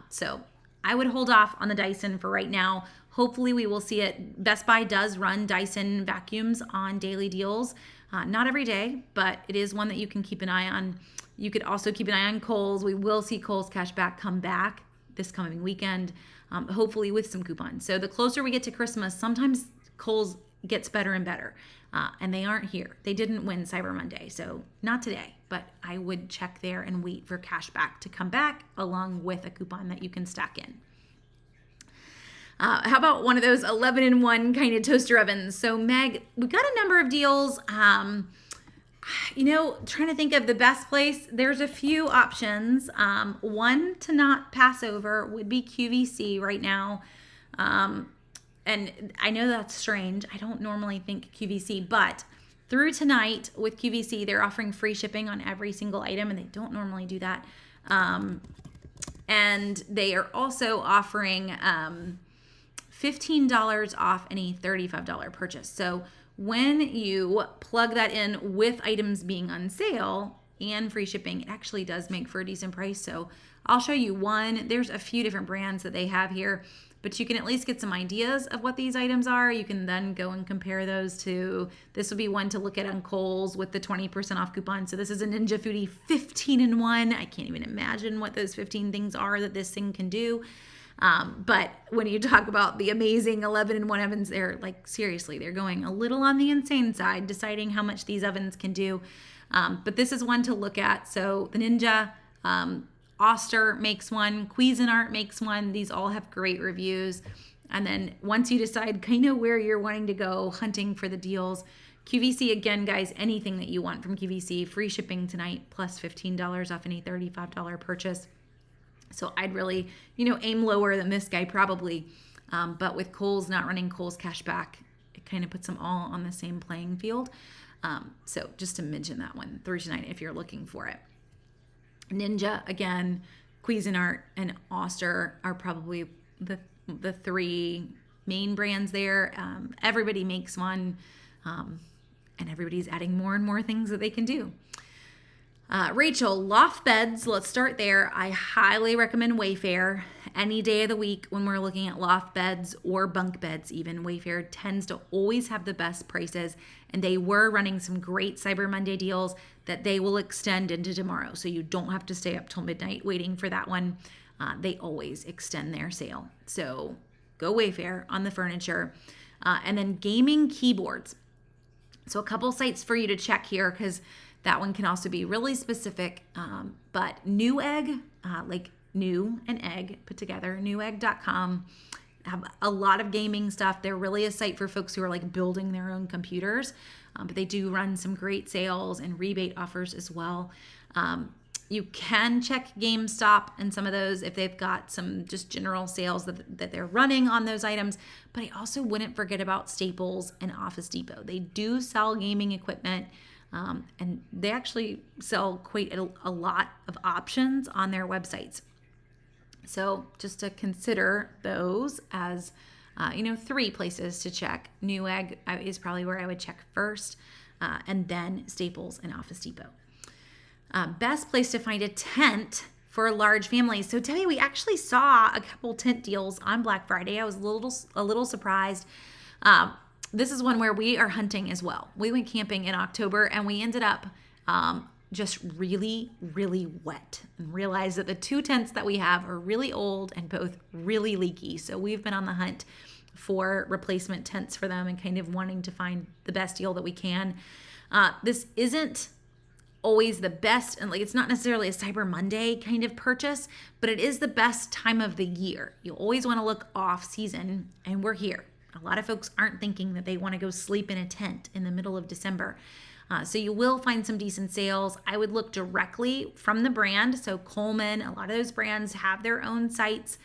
[SPEAKER 1] So I would hold off on the Dyson for right now. Hopefully we will see it. Best Buy does run Dyson vacuums on daily deals. Not every day, but it is one that you can keep an eye on. You could also keep an eye on Kohl's. We will see Kohl's cashback come back this coming weekend, hopefully with some coupons. So the closer we get to Christmas, sometimes Kohl's gets better and better. And they aren't here. They didn't win Cyber Monday, so not today. But I would check there and wait for cashback to come back along with a coupon that you can stack in. How about one of those 11-in-1 kind of toaster ovens? So Meg, we've got a number of deals. Trying to think of the best place. There's a few options. One to not pass over would be QVC right now. And I know that's strange. I don't normally think QVC, but through tonight with QVC, they're offering free shipping on every single item, and they don't normally do that. And they are also offering $15 off any $35 purchase. So when you plug that in with items being on sale and free shipping, it actually does make for a decent price. So I'll show you one. There's a few different brands that they have here, but you can at least get some ideas of what these items are. You can then go and compare those to, this would be one to look at on Kohl's with the 20% off coupon. So this is a Ninja Foodie 15-in-1. I can't even imagine what those 15 things are that this thing can do. But when you talk about the amazing 11-in-1 ovens, they're like, seriously, they're going a little on the insane side, deciding how much these ovens can do. But this is one to look at. So the Ninja, Oster makes one, Cuisinart makes one. These all have great reviews. And then once you decide kind of where you're wanting to go hunting for the deals, QVC, again, guys, anything that you want from QVC, free shipping tonight, plus $15 off any $35 purchase. So I'd really, aim lower than this guy probably. But with Kohl's not running Kohl's cashback, it kind of puts them all on the same playing field. So just to mention that one through tonight if you're looking for it. Ninja, again, Cuisinart, and Oster are probably the three main brands there. Everybody makes one, and everybody's adding more and more things that they can do. Rachel, Loft Beds, let's start there. I highly recommend Wayfair any day of the week when we're looking at loft beds or bunk beds even. Wayfair tends to always have the best prices, and they were running some great Cyber Monday deals that they will extend into tomorrow. So you don't have to stay up till midnight waiting for that one. They always extend their sale. So go Wayfair on the furniture. And then gaming keyboards. So a couple sites for you to check here because that one can also be really specific. But Newegg, like new and egg put together, newegg.com, have a lot of gaming stuff. They're really a site for folks who are like building their own computers. But they do run some great sales and rebate offers as well. You can check GameStop and some of those if they've got some just general sales that they're running on those items. But I also wouldn't forget about Staples and Office Depot. They do sell gaming equipment, and they actually sell quite a lot of options on their websites. So just to consider those as three places to check. Newegg is probably where I would check first, and then Staples and Office Depot. Best place to find a tent for large families. So Debbie, we actually saw a couple tent deals on Black Friday. I was a little surprised. This is one where we are hunting as well. We went camping in October, and we ended up just really, really wet, and realize that the 2 tents that we have are really old and both really leaky. So we've been on the hunt for replacement tents for them and kind of wanting to find the best deal that we can. This isn't always the best, and like it's not necessarily a Cyber Monday kind of purchase, but it is the best time of the year. You always want to look off season, and we're here. A lot of folks aren't thinking that they want to go sleep in a tent in the middle of December. So you will find some decent sales. I would look directly from the brand. So Coleman, a lot of those brands have their own sites.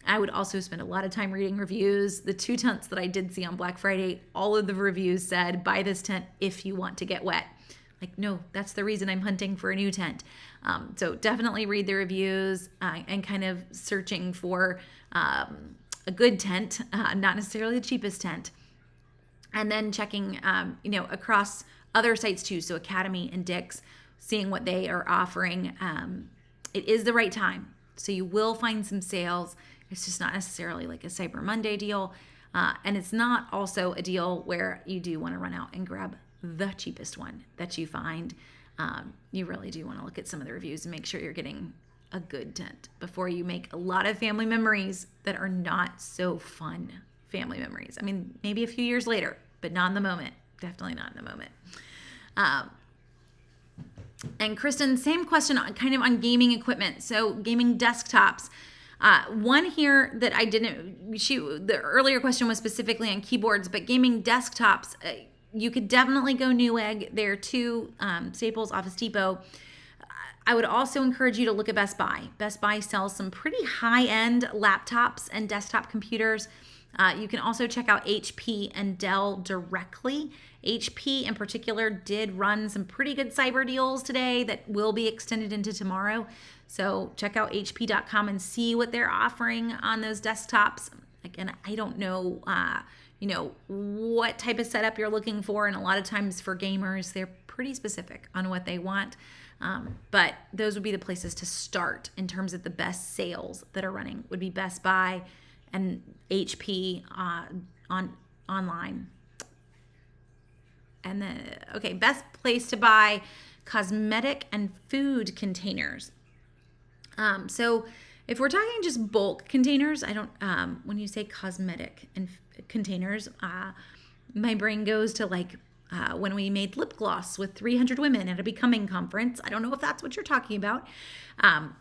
[SPEAKER 1] I would also spend a lot of time reading reviews. The 2 tents that I did see on Black Friday, all of the reviews said, buy this tent if you want to get wet. Like, no, that's the reason I'm hunting for a new tent. So definitely read the reviews and kind of searching for a good tent, not necessarily the cheapest tent. And then checking, across other sites too. So Academy and Dick's, seeing what they are offering. It is the right time. So you will find some sales. It's just not necessarily like a Cyber Monday deal. And it's not also a deal where you do want to run out and grab the cheapest one that you find. You really do want to look at some of the reviews and make sure you're getting a good tent before you make a lot of family memories that are not so fun family memories. I mean, maybe a few years later, but not in the moment. Definitely not in the moment. And Kristen, same question kind of on gaming equipment. So gaming desktops. One here that I didn't, the earlier question was specifically on keyboards, but gaming desktops, you could definitely go Newegg. There are 2 Staples, Office Depot. I would also encourage you to look at Best Buy. Best Buy sells some pretty high-end laptops and desktop computers. You can also check out HP and Dell directly. HP in particular did run some pretty good cyber deals today that will be extended into tomorrow. So check out hp.com and see what they're offering on those desktops. Again, I don't know, what type of setup you're looking for. And a lot of times for gamers, they're pretty specific on what they want. But those would be the places to start in terms of the best sales that are running would be Best Buy and HP online. And then, best place to buy cosmetic and food containers. So if we're talking just bulk containers, I don't, when you say cosmetic and containers, my brain goes to like when we made lip gloss with 300 women at a Becoming conference. I don't know if that's what you're talking about.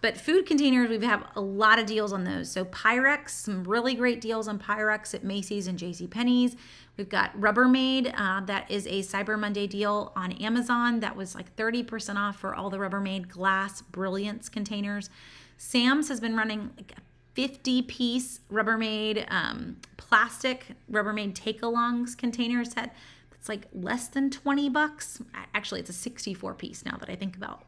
[SPEAKER 1] But food containers, we have a lot of deals on those. So Pyrex, some really great deals on Pyrex at Macy's and JCPenney's. We've got Rubbermaid. That is a Cyber Monday deal on Amazon. That was like 30% off for all the Rubbermaid glass Brilliance containers. Sam's has been running like a 50-piece Rubbermaid plastic Rubbermaid take-alongs container set. It's like less than $20. Actually, it's a 64-piece now that I think about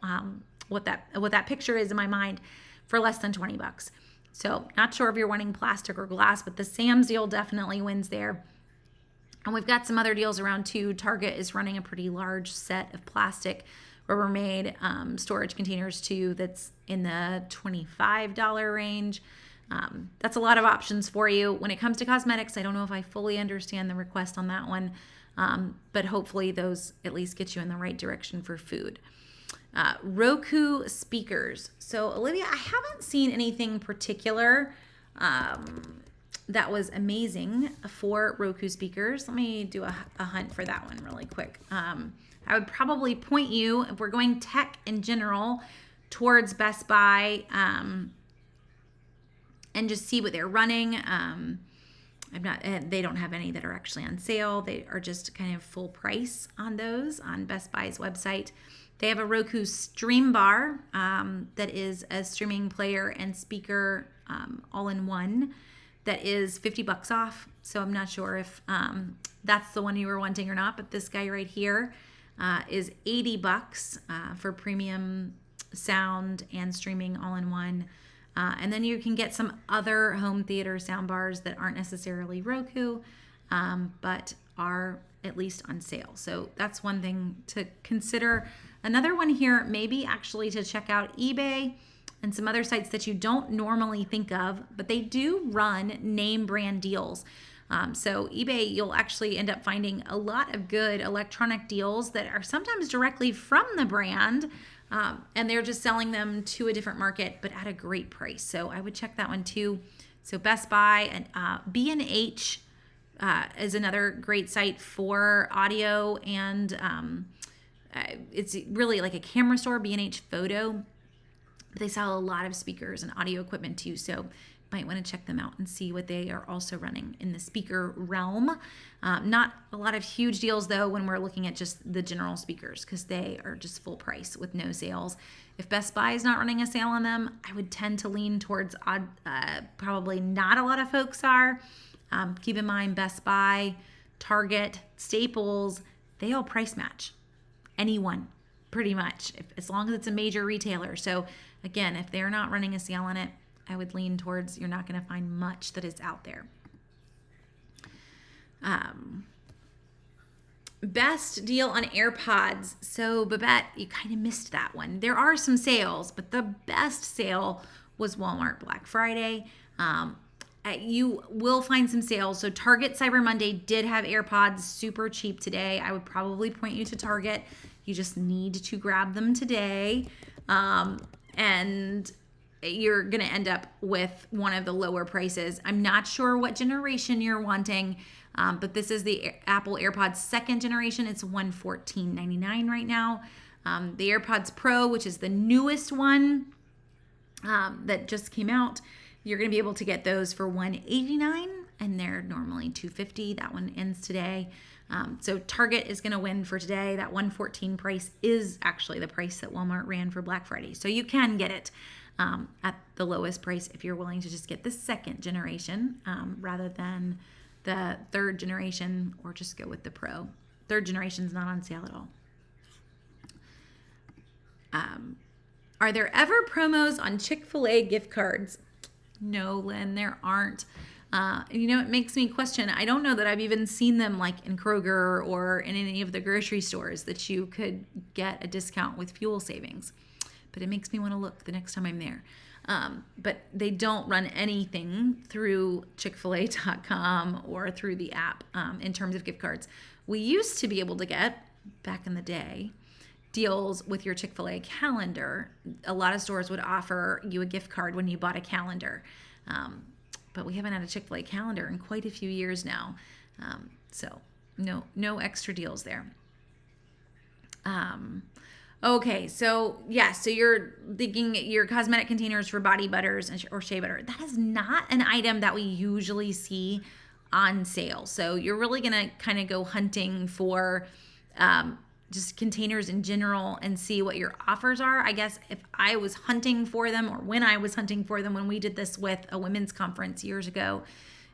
[SPEAKER 1] what that picture is in my mind, for less than $20. So not sure if you're wanting plastic or glass, but the Sam's deal definitely wins there. And we've got some other deals around too. Target is running a pretty large set of plastic Rubbermaid storage containers too. That's in the $25 range. That's a lot of options for you. When it comes to cosmetics, I don't know if I fully understand the request on that one. But hopefully those at least get you in the right direction for food. Roku speakers. So Olivia, I haven't seen anything particular that was amazing for Roku speakers. Let me do a hunt for that one really quick. I would probably point you, if we're going tech in general, towards Best Buy and just see what they're running. They don't have any that are actually on sale. They are just kind of full price on those on Best Buy's website. They have a Roku Stream Bar that is a streaming player and speaker all in one that is $50 off. So I'm not sure if that's the one you were wanting or not, but this guy right here is $80 for premium sound and streaming all in one. And then you can get some other home theater sound bars that aren't necessarily Roku, but are at least on sale. So that's one thing to consider. Another one here, maybe actually to check out eBay and some other sites that you don't normally think of, but they do run name brand deals. So eBay, you'll actually end up finding a lot of good electronic deals that are sometimes directly from the brand, And they're just selling them to a different market, but at a great price. So I would check that one too. So Best Buy and B&H is another great site for audio, and it's really like a camera store, B&H Photo. They sell a lot of speakers and audio equipment too, so might want to check them out and see what they are also running in the speaker realm. Not a lot of huge deals though when we're looking at just the general speakers, because they are just full price with no sales. If Best Buy is not running a sale on them, I would tend to lean towards probably not a lot of folks are. Keep in mind Best Buy, Target, Staples, they all price match. Anyone, pretty much, as long as it's a major retailer. So again, if they're not running a sale on it, I would lean towards you're not going to find much that is out there. Best deal on Airpods. So Babette, you kind of missed that one. There are some sales, but the best sale was Walmart Black Friday. You will find some sales. So Target Cyber Monday did have AirPods super cheap today. I would probably point you to Target. You just need to grab them today. And you're going to end up with one of the lower prices. I'm not sure what generation you're wanting, but this is the Apple AirPods second generation. It's $114.99 right now. The AirPods Pro, which is the newest one that just came out, you're going to be able to get those for $189, and they're normally $250. That one ends today. So Target is going to win for today. That $114 price is actually the price that Walmart ran for Black Friday. So you can get it at the lowest price if you're willing to just get the second generation rather than the third generation, or just go with the Pro. Third generation is not on sale at all. Are there ever promos on Chick-Fil-A gift cards? No, Lynn, there aren't. It makes me question. I don't know that I've even seen them like in Kroger or in any of the grocery stores that you could get a discount with fuel savings. But it makes me want to look the next time I'm there. But they don't run anything through Chick-fil-A.com or through the app in terms of gift cards. We used to be able to get, back in the day, deals with your Chick-fil-A calendar. A lot of stores would offer you a gift card when you bought a calendar. But we haven't had a Chick-fil-A calendar in quite a few years now. So no extra deals there. Okay, so so you're thinking your cosmetic containers for body butters or shea butter. That is not an item that we usually see on sale. So you're really going to kind of go hunting for just containers in general and see what your offers are. I guess if I was hunting for them, or when I was hunting for them when we did this with a women's conference years ago,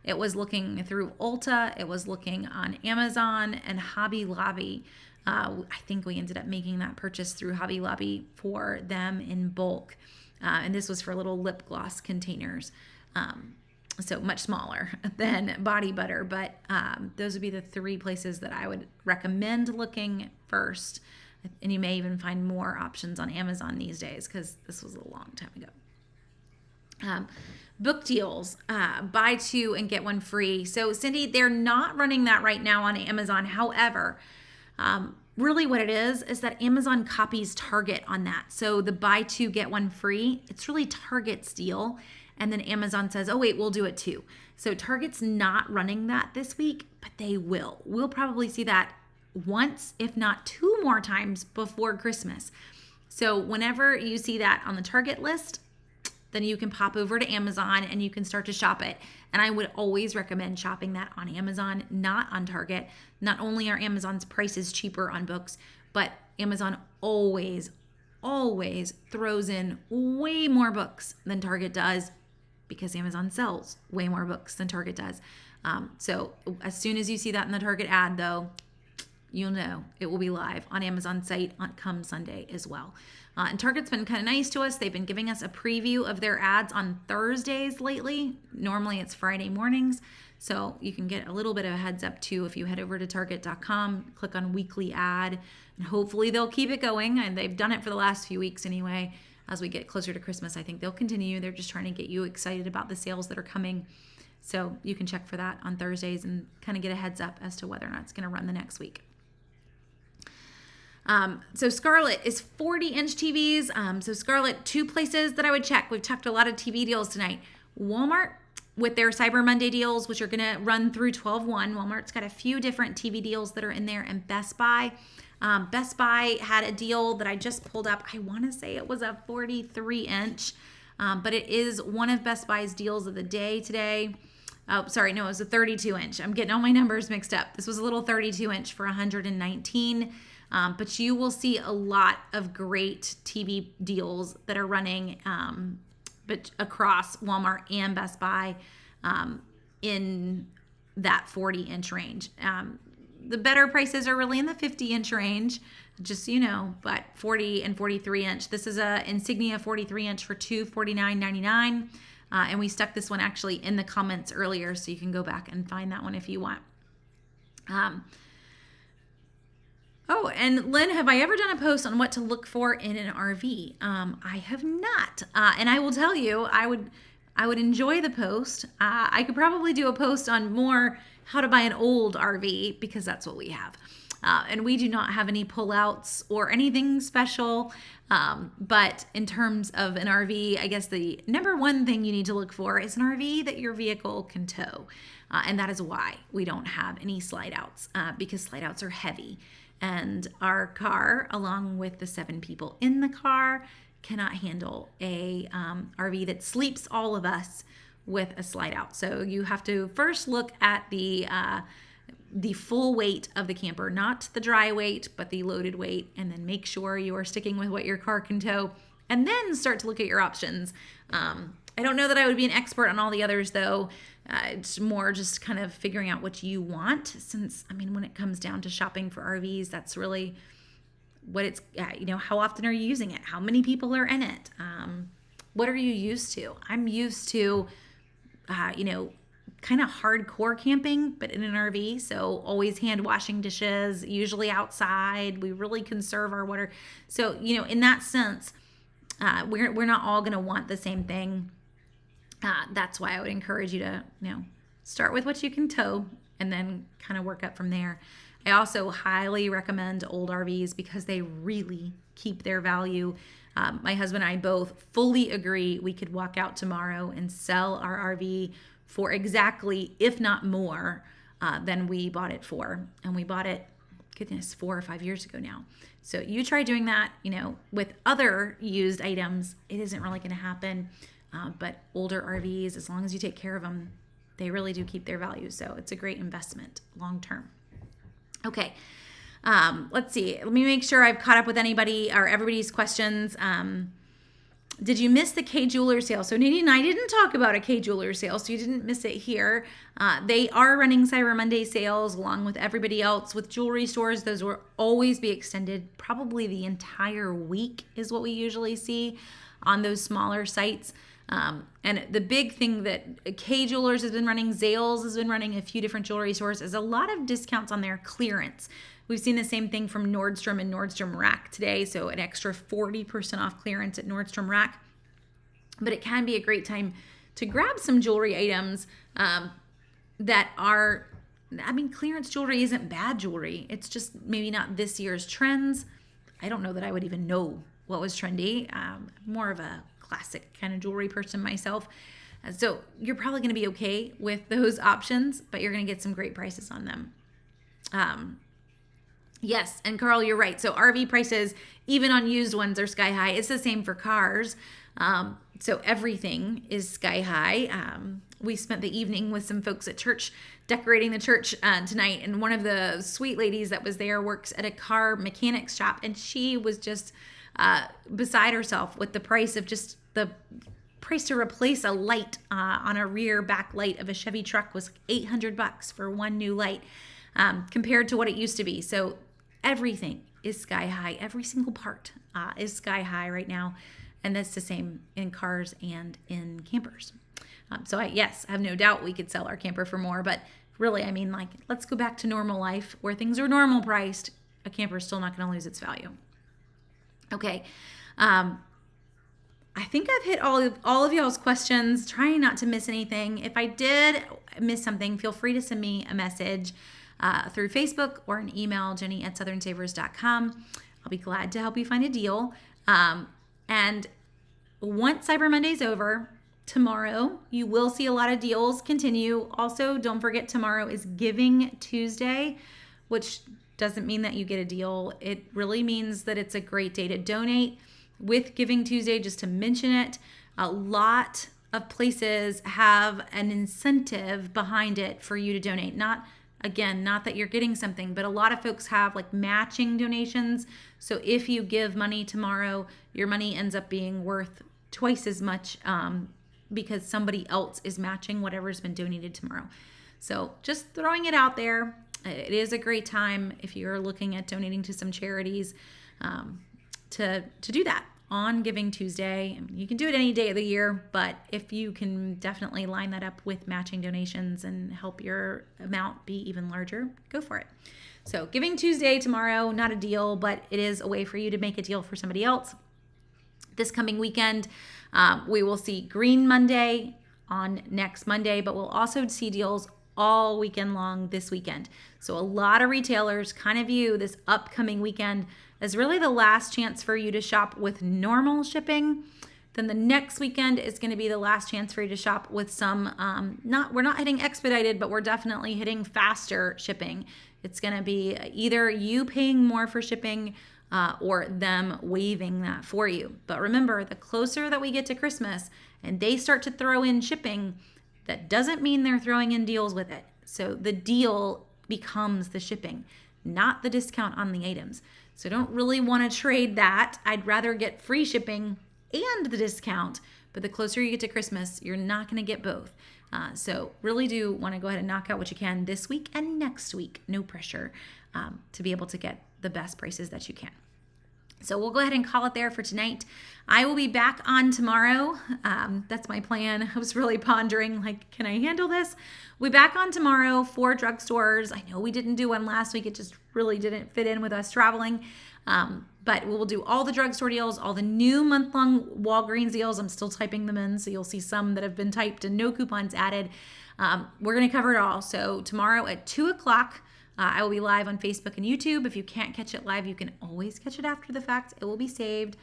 [SPEAKER 1] it was looking through Ulta, it was looking on Amazon and Hobby Lobby. I think we ended up making that purchase through Hobby Lobby for them in bulk. And this was for little lip gloss containers. So much smaller than body butter. But those would be the three places that I would recommend looking first. And you may even find more options on Amazon these days, because this was a long time ago. Book deals, buy two and get one free. So Cindy, they're not running that right now on Amazon. However, really what it is that Amazon copies Target on that. So the buy two, get one free, it's really Target's deal. And then Amazon says, oh wait, we'll do it too. So Target's not running that this week, but they will. We'll probably see that once, if not two more times before Christmas. So whenever you see that on the Target list, then you can pop over to Amazon and you can start to shop it. And I would always recommend shopping that on Amazon, not on Target. Not only are Amazon's prices cheaper on books, but Amazon always throws in way more books than Target does, because Amazon sells way more books than Target does. So as soon as you see that in the Target ad, though, you'll know it will be live on Amazon's site come Sunday as well. And Target's been kind of nice to us. They've been giving us a preview of their ads on Thursdays lately. Normally it's Friday mornings. So you can get a little bit of a heads up too if you head over to target.com, click on weekly ad, and hopefully they'll keep it going. And they've done it for the last few weeks anyway. As we get closer to Christmas, I think they'll continue. They're just trying to get you excited about the sales that are coming. So you can check for that on Thursdays and kind of get a heads up as to whether or not it's going to run the next week. So Scarlett is 40-inch TVs. So Scarlett, two places that I would check. We've checked a lot of TV deals tonight. Walmart with their Cyber Monday deals, which are going to run through 12/1. Walmart's got a few different TV deals that are in there, and Best Buy. Best Buy had a deal that I just pulled up. I want to say it was a 43-inch, but it is one of Best Buy's deals of the day today. Oh, sorry, no, it was a 32-inch. I'm getting all my numbers mixed up. This was a little 32-inch for $119. But you will see a lot of great TV deals that are running but across Walmart and Best Buy in that 40-inch range. The better prices are really in the 50-inch range, just so you know, but 40 and 43-inch. This is a Insignia 43-inch for $249.99, and we stuck this one actually in the comments earlier, so you can go back and find that one if you want. Oh, and Lynn, have I ever done a post on what to look for in an RV? I have not, and I will tell you, I would enjoy the post. I could probably do a post on more how to buy an old RV, because that's what we have. And we do not have any pullouts or anything special. But in terms of an RV, I guess the number one thing you need to look for is an RV that your vehicle can tow. And that is why we don't have any slide outs, because slide outs are heavy. And our car, along with the 7 people in the car, cannot handle a RV that sleeps all of us with a slide out. So you have to first look at the full weight of the camper, not the dry weight, but the loaded weight, and then make sure you are sticking with what your car can tow, and then start to look at your options. I don't know that I would be an expert on all the others, though. It's more just kind of figuring out what you want, since, I mean, when it comes down to shopping for RVs, that's really what it's, how often are you using it? How many people are in it? What are you used to? I'm used to, kind of hardcore camping, but in an RV. So always hand washing dishes, usually outside. We really conserve our water. So, in that sense, we're not all going to want the same thing. That's why I would encourage you to, start with what you can tow and then kind of work up from there. I also highly recommend old RVs because they really keep their value. My husband and I both fully agree we could walk out tomorrow and sell our RV for exactly, if not more, than we bought it for. And we bought it, goodness, 4 or 5 years ago now. So you try doing that, with other used items, it isn't really going to happen. But older RVs, as long as you take care of them, they really do keep their value. So it's a great investment long term. Okay. Let's see. Let me make sure I've caught up with anybody or everybody's questions. Did you miss the K Jeweler sale? So Nadine and I didn't talk about a K Jeweler sale, so you didn't miss it here. They are running Cyber Monday sales along with everybody else with jewelry stores. Those will always be extended. Probably the entire week is what we usually see on those smaller sites. And the big thing that K Jewelers has been running, Zales has been running, a few different jewelry stores, is a lot of discounts on their clearance. We've seen the same thing from Nordstrom and Nordstrom Rack today, so an extra 40% off clearance at Nordstrom Rack. But it can be a great time to grab some jewelry items that are, clearance jewelry isn't bad jewelry. It's just maybe not this year's trends. I don't know that I would even know what was trendy. More of a classic kind of jewelry person myself. So you're probably going to be okay with those options, but you're going to get some great prices on them. Yes, and Carl, you're right. So RV prices, even on used ones, are sky high. It's the same for cars. So everything is sky high. We spent the evening with some folks at church decorating the church tonight, and one of the sweet ladies that was there works at a car mechanics shop, and she was just beside herself with the price of just the price to replace a light on a rear back light of a Chevy truck was $800 for one new light, compared to what it used to be. So everything is sky high. Every single part is sky high right now. And that's the same in cars and in campers. So I have no doubt we could sell our camper for more, but really, let's go back to normal life where things are normal priced. A camper is still not going to lose its value. Okay. I think I've hit all of y'all's questions, trying not to miss anything. If I did miss something, feel free to send me a message through Facebook or an email, jenny@southernsavers.com. I'll be glad to help you find a deal. And once Cyber Monday's over, tomorrow you will see a lot of deals continue. Also, don't forget tomorrow is Giving Tuesday, which doesn't mean that you get a deal. It really means that it's a great day to donate. With Giving Tuesday, just to mention it, a lot of places have an incentive behind it for you to donate. Not that you're getting something, but a lot of folks have like matching donations. So if you give money tomorrow, your money ends up being worth twice as much because somebody else is matching whatever's been donated tomorrow. So just throwing it out there. It is a great time if you're looking at donating to some charities to do that on Giving Tuesday. I mean, you can do it any day of the year, but if you can definitely line that up with matching donations and help your amount be even larger, go for it. So Giving Tuesday tomorrow, not a deal, but it is a way for you to make a deal for somebody else. This coming weekend, we will see Green Monday on next Monday, but we'll also see deals all weekend long this weekend. So a lot of retailers kind of view this upcoming weekend as really the last chance for you to shop with normal shipping. Then the next weekend is going to be the last chance for you to shop with some, we're not hitting expedited, but we're definitely hitting faster shipping. It's going to be either you paying more for shipping or them waiving that for you. But remember, the closer that we get to Christmas and they start to throw in shipping, that doesn't mean they're throwing in deals with it. So the deal becomes the shipping, not the discount on the items. So don't really want to trade that. I'd rather get free shipping and the discount, but the closer you get to Christmas, you're not going to get both. So really do want to go ahead and knock out what you can this week and next week. No pressure to be able to get the best prices that you can. So we'll go ahead and call it there for tonight. I will be back on tomorrow. That's my plan. I was really pondering, like, can I handle this? We'll be back on tomorrow for drugstores. I know we didn't do one last week. It just really didn't fit in with us traveling. But we will do all the drugstore deals, all the new month-long Walgreens deals. I'm still typing them in, so you'll see some that have been typed and no coupons added. We're going to cover it all. So tomorrow at 2 o'clock, I will be live on Facebook and YouTube. If you can't catch it live, you can always catch it after the fact. It will be saved.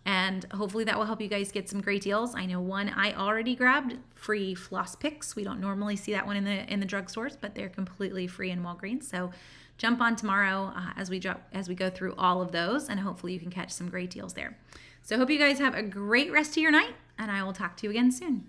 [SPEAKER 1] And hopefully that will help you guys get some great deals. I know one I already grabbed, free floss picks. We don't normally see that one in the drugstores, but they're completely free in Walgreens. So jump on tomorrow as we go through all of those, and hopefully you can catch some great deals there. So hope you guys have a great rest of your night, and I will talk to you again soon.